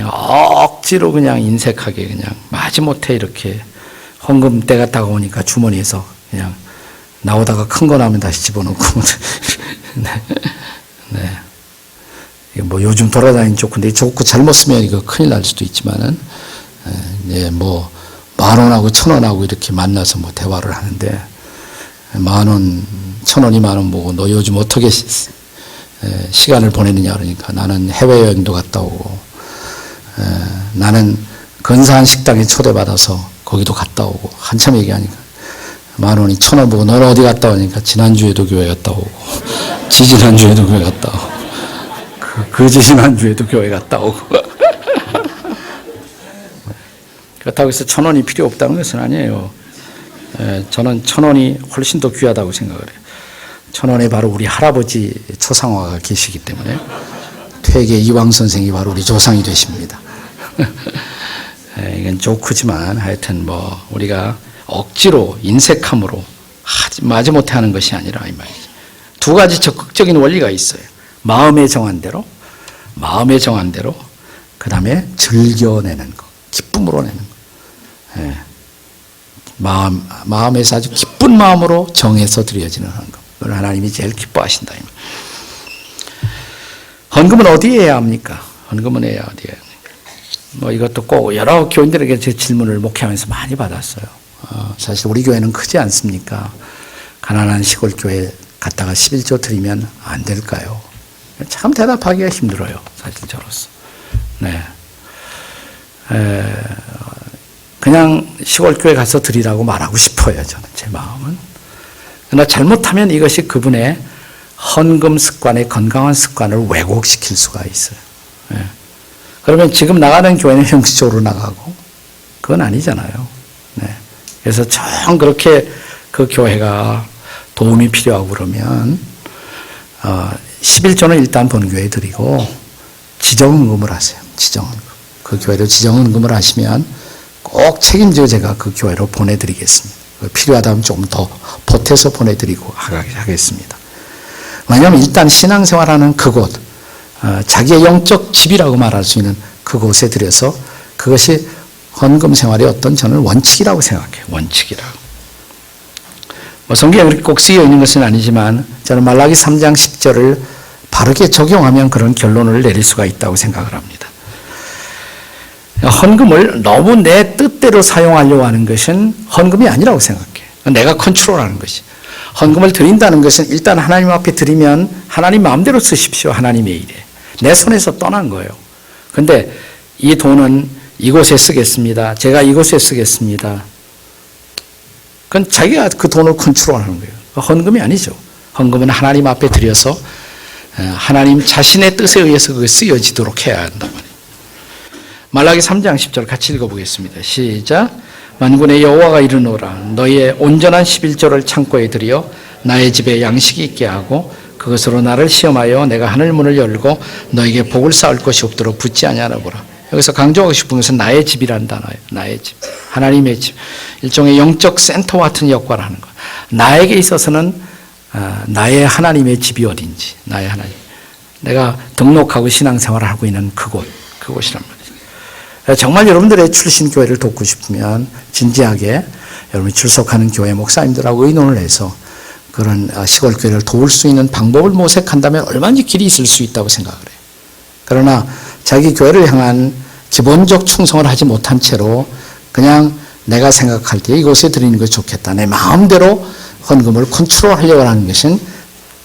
억지로 그냥 인색하게 그냥 마지못해 이렇게 헌금 때가 다가오니까 주머니에서 그냥 나오다가 큰 거 나오면 다시 집어넣고 네. 뭐 요즘 돌아다니는 조건데 좋고 잘못 쓰면 이거 큰일 날 수도 있지만은 뭐 10,000원하고 1,000원하고 이렇게 만나서 뭐 대화를 하는데 10,000원, 1,000원, 2,000원 보고 너 요즘 어떻게 시간을 보내느냐 그러니까 나는 해외여행도 갔다 오고 나는 근사한 식당에 초대받아서 거기도 갔다 오고 한참 얘기하니까 10,000원이 1,000원 보고 너는 어디 갔다 오니까 지난주에도 교회 갔다 오고 지지난주에도 교회 갔다 오고 그 지지난주에도 교회 갔다 오고 그렇다고 해서 1,000원이 필요 없다는 것은 아니에요. 저는 1,000원이 훨씬 더 귀하다고 생각을 해요. 1,000원에 바로 우리 할아버지 초상화가 계시기 때문에 퇴계 이황 선생이 바로 우리 조상이 되십니다. 이건 조크지만 하여튼 뭐 우리가 억지로 인색함으로 마지못해 하는 것이 아니라 이 말이죠. 두 가지 적극적인 원리가 있어요. 마음에 정한 대로 그 다음에 즐겨내는 거, 기쁨으로 내는 거. 마음에서 아주 기쁜 마음으로 정해서 드려지는 헌금. 그걸 하나님이 제일 기뻐하신다. 헌금은 어디에 해야 합니까? 헌금은 어디에 해야 합니까? 뭐 이것도 꼭 여러 교인들에게 제 질문을 목회하면서 많이 받았어요. 사실 우리 교회는 크지 않습니까? 가난한 시골 교회 갔다가 11조 드리면 안 될까요? 참 대답하기가 힘들어요. 사실 저로서. 네. 그냥 시골 교회 가서 드리라고 말하고 싶어요. 저는 제 마음은. 그러나 잘못하면 이것이 그분의 헌금 습관의 건강한 습관을 왜곡시킬 수가 있어요. 네. 그러면 지금 나가는 교회는 형식적으로 나가고 그건 아니잖아요. 네. 그래서 정 그렇게 그 교회가 도움이 필요하고 그러면 11조는 일단 본교회에 드리고 지정헌금을 하세요. 지정헌금. 그 교회로 지정헌금을 하시면 꼭 책임져 제가 그 교회로 보내드리겠습니다. 필요하다면 조금 더 보태서 보내드리고 하겠습니다. 왜냐하면 일단 신앙생활하는 그곳, 자기의 영적 집이라고 말할 수 있는 그곳에 들여서 그것이 헌금 생활의 어떤 저는 원칙이라고 생각해요. 원칙이라고. 뭐 성경에 그렇게 꼭 쓰여 있는 것은 아니지만 저는 말라기 3장 10절을 바르게 적용하면 그런 결론을 내릴 수가 있다고 생각을 합니다. 헌금을 너무 내 뜻대로 사용하려고 하는 것은 헌금이 아니라고 생각해. 내가 컨트롤하는 것이. 헌금을 드린다는 것은 일단 하나님 앞에 드리면 하나님 마음대로 쓰십시오. 하나님의 일에. 내 손에서 떠난 거예요. 그런데 이 돈은 이곳에 쓰겠습니다. 제가 이곳에 쓰겠습니다. 그건 자기가 그 돈을 컨트롤하는 거예요. 헌금이 아니죠. 헌금은 하나님 앞에 드려서 하나님 자신의 뜻에 의해서 그게 쓰여지도록 해야 한단 말이에요. 말라기 3장 10절 같이 읽어보겠습니다. 시작. 만군의 여호와가 이르노라. 너희의 온전한 11조를 창고에 들여 나의 집에 양식이 있게 하고 그것으로 나를 시험하여 내가 하늘 문을 열고 너에게 복을 쌓을 것이 없도록 붙지 아니하라 보라. 여기서 강조하고 싶은 것은 나의 집이라는 단어예요. 나의 집. 하나님의 집. 일종의 영적 센터 같은 역할을 하는 것. 나에게 있어서는 나의 하나님의 집이 어딘지. 나의 하나님. 내가 등록하고 신앙생활을 하고 있는 그곳이란 말이죠. 정말 여러분들의 출신 교회를 돕고 싶으면 진지하게 여러분이 출석하는 교회 목사님들하고 의논을 해서 그런 시골 교회를 도울 수 있는 방법을 모색한다면 얼마든지 길이 있을 수 있다고 생각을 해요. 그러나 자기 교회를 향한 기본적 충성을 하지 못한 채로 그냥 내가 생각할 때 이곳에 드리는 것이 좋겠다. 내 마음대로 헌금을 컨트롤하려고 하는 것은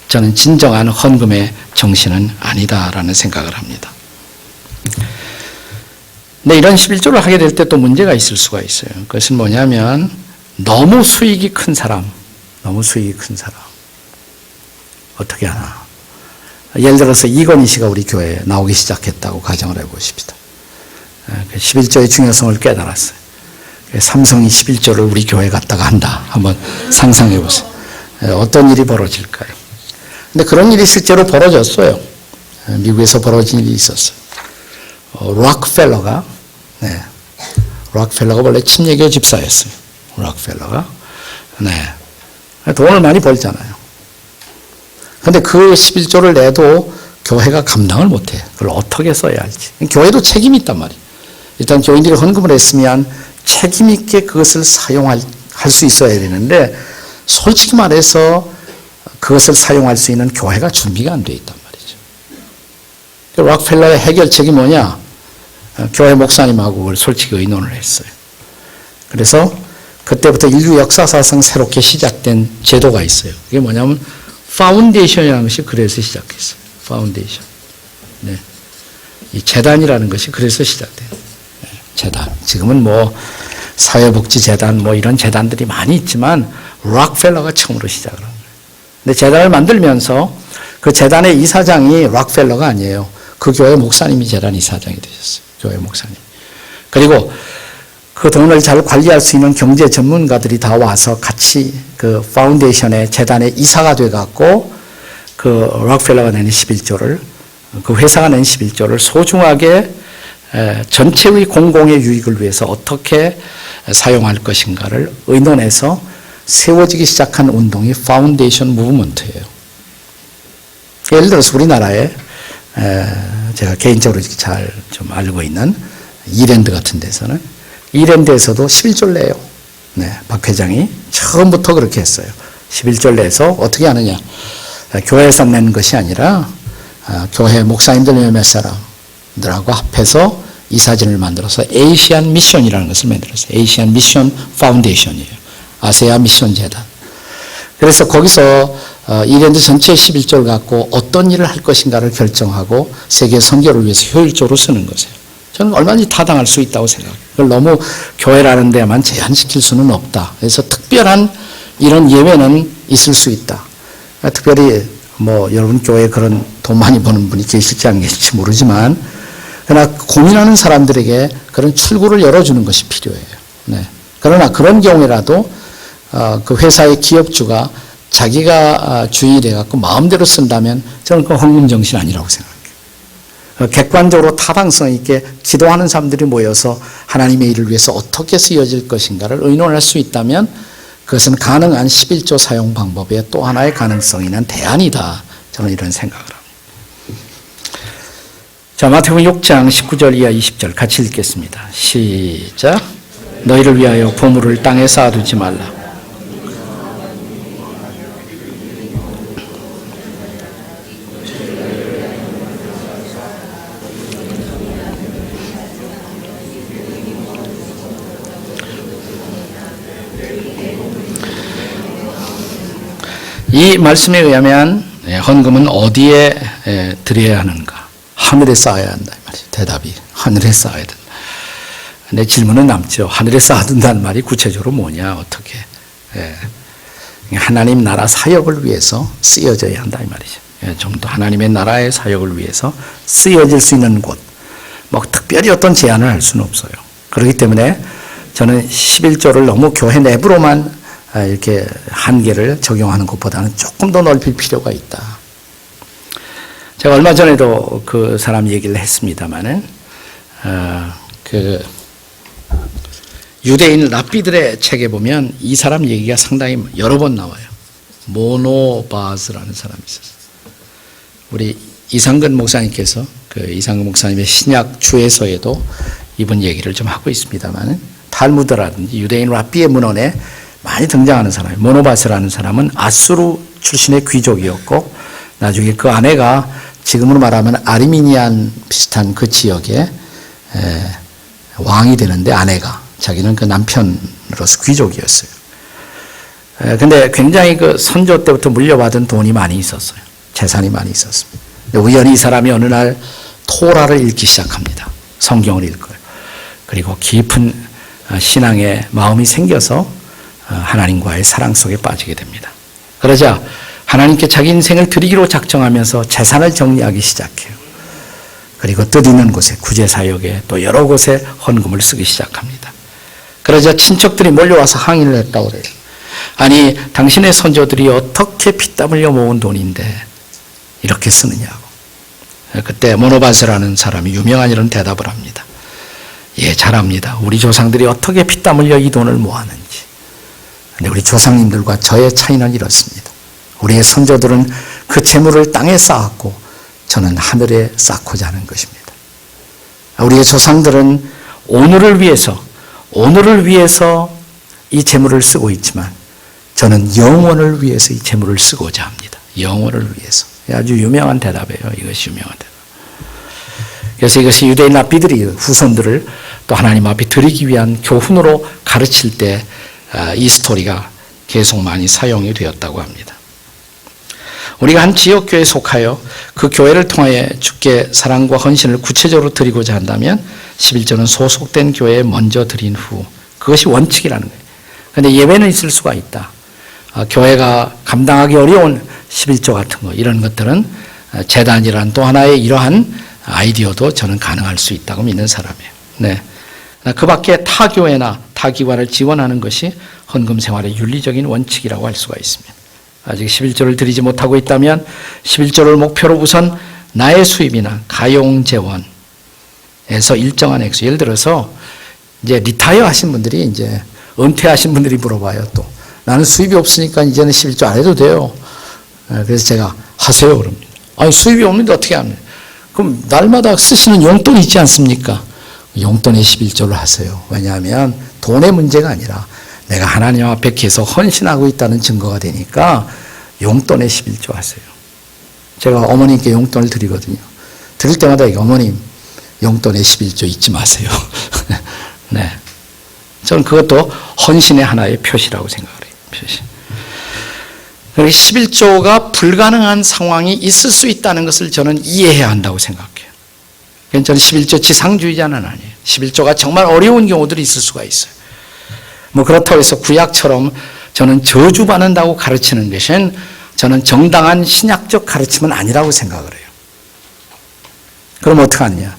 저는 진정한 헌금의 정신은 아니다라는 생각을 합니다. 근데 이런 11조를 하게 될 때 또 문제가 있을 수가 있어요. 그것은 뭐냐면 너무 수익이 큰 사람 어떻게 하나. 예를 들어서 이건희 씨가 우리 교회에 나오기 시작했다고 가정을 해보십시다. 11조의 중요성을 깨달았어요. 삼성이 11조를 우리 교회에 갖다가 한다. 한번 상상해 보세요. 어떤 일이 벌어질까요? 근데 그런 일이 실제로 벌어졌어요. 미국에서 벌어진 일이 있었어요. 록펠러가 원래 침례교 집사였어요. 록펠러가. 돈을 많이 벌잖아요. 근데 그 11조를 내도 교회가 감당을 못해. 그걸 어떻게 써야 할지. 교회도 책임이 있단 말이에요. 일단 교인들이 헌금을 했으면 책임 있게 그것을 사용할 수 있어야 되는데 솔직히 말해서 그것을 사용할 수 있는 교회가 준비가 안 돼 있단 말이죠. 록펠러의 해결책이 뭐냐? 교회 목사님하고 그걸 솔직히 의논을 했어요. 그래서 그때부터 인류 역사사상 새롭게 시작된 제도가 있어요. 그게 뭐냐면 파운데이션이라는 것이 그래서 시작했어요. 파운데이션. 이 재단이라는 것이 그래서 시작돼요. 재단. 지금은 뭐 사회복지재단 뭐 이런 재단들이 많이 있지만 록펠러가 처음으로 시작을 한 거예요. 근데 재단을 만들면서 그 재단의 이사장이 록펠러가 아니에요. 그 교회 목사님이 재단 이사장이 되셨어요. 교회 목사님. 그리고 그 돈을 잘 관리할 수 있는 경제 전문가들이 다 와서 같이 그 파운데이션의 재단의 이사가 돼갖고 그 록펠러가 내는 11조를 그 회사가 낸 11조를 소중하게 전체의 공공의 유익을 위해서 어떻게 사용할 것인가를 의논해서 세워지기 시작한 운동이 파운데이션 무브먼트예요. 예를 들어서 우리나라에 제가 개인적으로 잘 좀 알고 있는 이랜드 같은 데서는 이랜드에서도 11조를 내요. 박 회장이 처음부터 그렇게 했어요. 11조를 내서 어떻게 하느냐. 교회에서 낸 것이 아니라 교회 목사님들 몇몇 사람들하고 합해서 이사진을 만들어서 에이시안 미션이라는 것을 만들었어요. 에이시안 미션 파운데이션이에요. 아세아 미션 재단. 그래서 거기서 이랜드 전체 11조를 갖고 어떤 일을 할 것인가를 결정하고 세계 선교를 위해서 효율적으로 쓰는 것이에요. 저는 얼마든지 타당할 수 있다고 생각해요. 그걸 너무 교회라는 데만 제한시킬 수는 없다. 그래서 특별한 이런 예외는 있을 수 있다. 특별히 뭐 여러분 교회에 그런 돈 많이 버는 분이 계실지 안 계실지 모르지만 그러나 고민하는 사람들에게 그런 출구를 열어주는 것이 필요해요. 그러나 그런 경우에라도 그 회사의 기업주가 자기가 주인이 돼갖고 마음대로 쓴다면 저는 그 헌금 정신 아니라고 생각해요. 객관적으로 타당성 있게 기도하는 사람들이 모여서 하나님의 일을 위해서 어떻게 쓰여질 것인가를 의논할 수 있다면 그것은 가능한 11조 사용 방법의 또 하나의 가능성 있는 대안이다. 저는 이런 생각을 합니다. 자, 마태복음 6장 19절 이하 20절 같이 읽겠습니다. 시작. 너희를 위하여 보물을 땅에 쌓아두지 말라. 이 말씀에 의하면 헌금은 어디에 드려야 하는가? 하늘에 쌓아야 한다. 대답이 하늘에 쌓아야 된다. 근데 질문은 남죠. 하늘에 쌓아둔다는 말이 구체적으로 뭐냐? 어떻게? 하나님 나라 사역을 위해서 쓰여져야 한다 이 말이죠. 좀 더 하나님의 나라의 사역을 위해서 쓰여질 수 있는 곳. 뭐 특별히 어떤 제한을 할 수는 없어요. 그렇기 때문에 저는 11조를 너무 교회 내부로만 이렇게 한계를 적용하는 것보다는 조금 더 넓힐 필요가 있다. 제가 얼마 전에도 그 사람 얘기를 했습니다마는 그 유대인 랍비들의 책에 보면 이 사람 얘기가 상당히 여러 번 나와요. 모노바즈라는 사람이 있었어요. 우리 이상근 목사님께서 그 이상근 목사님의 신약 주에서에도 이번 얘기를 좀 하고 있습니다만 탈무드라든지 유대인 랍비의 문헌에 많이 등장하는 사람이 모노바스라는 사람은 아수르 출신의 귀족이었고 나중에 그 아내가 지금으로 말하면 아르미니안 비슷한 그 지역에 왕이 되는데 아내가 자기는 그 남편으로서 귀족이었어요. 근데 굉장히 그 선조 때부터 물려받은 돈이 많이 있었어요. 재산이 많이 있었습니다. 우연히 이 사람이 어느 날 토라를 읽기 시작합니다. 성경을 읽어요. 그리고 깊은 신앙의 마음이 생겨서 하나님과의 사랑 속에 빠지게 됩니다. 그러자 하나님께 자기 인생을 드리기로 작정하면서 재산을 정리하기 시작해요. 그리고 뜻있는 곳에 구제사역에 또 여러 곳에 헌금을 쓰기 시작합니다. 그러자 친척들이 몰려와서 항의를 했다고 그래요. 아니 당신의 선조들이 어떻게 피땀 흘려 모은 돈인데 이렇게 쓰느냐고. 그때 모노바스라는 사람이 유명한 이런 대답을 합니다. 예, 잘 압니다. 우리 조상들이 어떻게 피땀 흘려 이 돈을 모았는지. 근데 우리 조상님들과 저의 차이는 이렇습니다. 우리의 선조들은 그 재물을 땅에 쌓았고 저는 하늘에 쌓고자 하는 것입니다. 우리의 조상들은 오늘을 위해서 이 재물을 쓰고 있지만 저는 영원을 위해서 이 재물을 쓰고자 합니다. 영원을 위해서. 아주 유명한 대답이에요. 이것이 유명한 대답. 그래서 이것이 유대인 랍비들이 후손들을 또 하나님 앞에 드리기 위한 교훈으로 가르칠 때 이 스토리가 계속 많이 사용이 되었다고 합니다. 우리가 한 지역교회에 속하여 그 교회를 통하여 주께 사랑과 헌신을 구체적으로 드리고자 한다면 11조는 소속된 교회에 먼저 드린 후 그것이 원칙이라는 거예요. 그런데 예외는 있을 수가 있다. 교회가 감당하기 어려운 11조 같은 거 이런 것들은 재단이란 또 하나의 이러한 아이디어도 저는 가능할 수 있다고 믿는 사람이에요. 네. 그 밖에 타 교회나 타 기관을 지원하는 것이 헌금 생활의 윤리적인 원칙이라고 할 수가 있습니다. 아직 11조를 드리지 못하고 있다면 11조를 목표로 우선 나의 수입이나 가용재원에서 일정한 액수, 예를 들어서 이제 리타이어 하신 분들이 이제 은퇴하신 분들이 물어봐요. 또 나는 수입이 없으니까 이제는 11조 안 해도 돼요. 그래서 제가 하세요 그럽니다. 아니 수입이 없는데 어떻게 합니까? 그럼 날마다 쓰시는 용돈이 있지 않습니까? 용돈의 11조를 하세요. 왜냐하면 돈의 문제가 아니라 내가 하나님 앞에 계속 헌신하고 있다는 증거가 되니까 용돈의 11조 하세요. 제가 어머님께 용돈을 드리거든요. 드릴 때마다 어머님 용돈의 11조 잊지 마세요. 네, 저는 그것도 헌신의 하나의 표시라고 생각을 해요. 표시. 11조가 불가능한 상황이 있을 수 있다는 것을 저는 이해해야 한다고 생각해요. 저는 11조 지상주의자는 아니에요. 11조가 정말 어려운 경우들이 있을 수가 있어요. 뭐 그렇다고 해서 구약처럼 저는 저주받는다고 가르치는 것은 저는 정당한 신약적 가르침은 아니라고 생각을 해요. 그럼 어떡하느냐?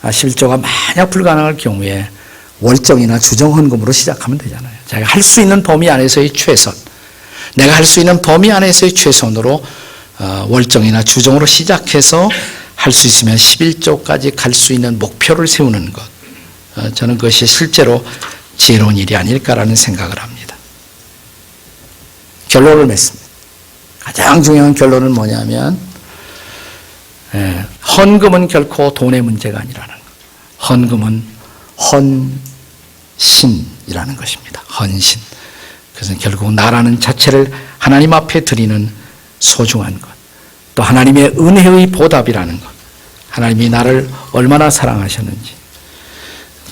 11조가 만약 불가능할 경우에 월정이나 주정헌금으로 시작하면 되잖아요. 자기가 할 수 있는 범위 안에서의 최선, 내가 할 수 있는 범위 안에서의 최선으로 월정이나 주정으로 시작해서 할 수 있으면 11조까지 갈 수 있는 목표를 세우는 것. 저는 그것이 실제로 지혜로운 일이 아닐까라는 생각을 합니다. 결론을 맺습니다. 가장 중요한 결론은 뭐냐면 헌금은 결코 돈의 문제가 아니라는 것. 헌금은 헌신이라는 것입니다. 헌신. 그래서 결국 나라는 자체를 하나님 앞에 드리는 소중한 것. 또 하나님의 은혜의 보답이라는 것. 하나님이 나를 얼마나 사랑하셨는지.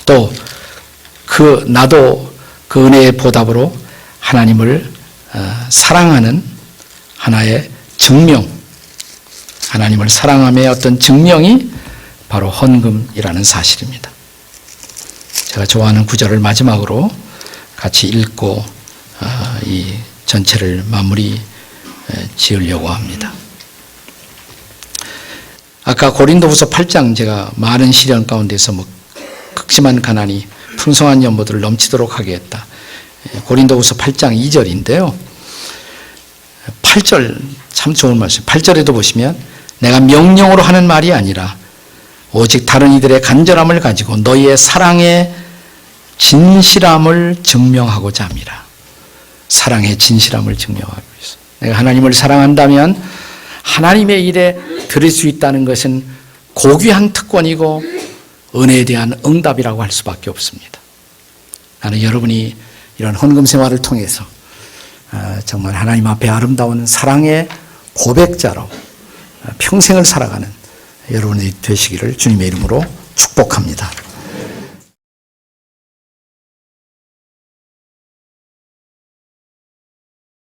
또 나도 그 은혜의 보답으로 하나님을 사랑하는 하나의 증명, 하나님을 사랑함의 어떤 증명이 바로 헌금이라는 사실입니다. 제가 좋아하는 구절을 마지막으로 같이 읽고 이 전체를 마무리 지으려고 합니다. 아까 고린도후서 8장 제가 많은 시련 가운데서 극심한 가난이 풍성한 연보들을 넘치도록 하게 했다. 고린도후서 8장 2절인데요. 8절 참 좋은 말씀. 8절에도 보시면 내가 명령으로 하는 말이 아니라 오직 다른 이들의 간절함을 가지고 너희의 사랑의 진실함을 증명하고자 함이라. 사랑의 진실함을 증명하고 있어. 내가 하나님을 사랑한다면 하나님의 일에 드릴 수 있다는 것은 고귀한 특권이고 은혜에 대한 응답이라고 할 수밖에 없습니다. 나는 여러분이 이런 헌금 생활을 통해서 정말 하나님 앞에 아름다운 사랑의 고백자로 평생을 살아가는 여러분이 되시기를 주님의 이름으로 축복합니다.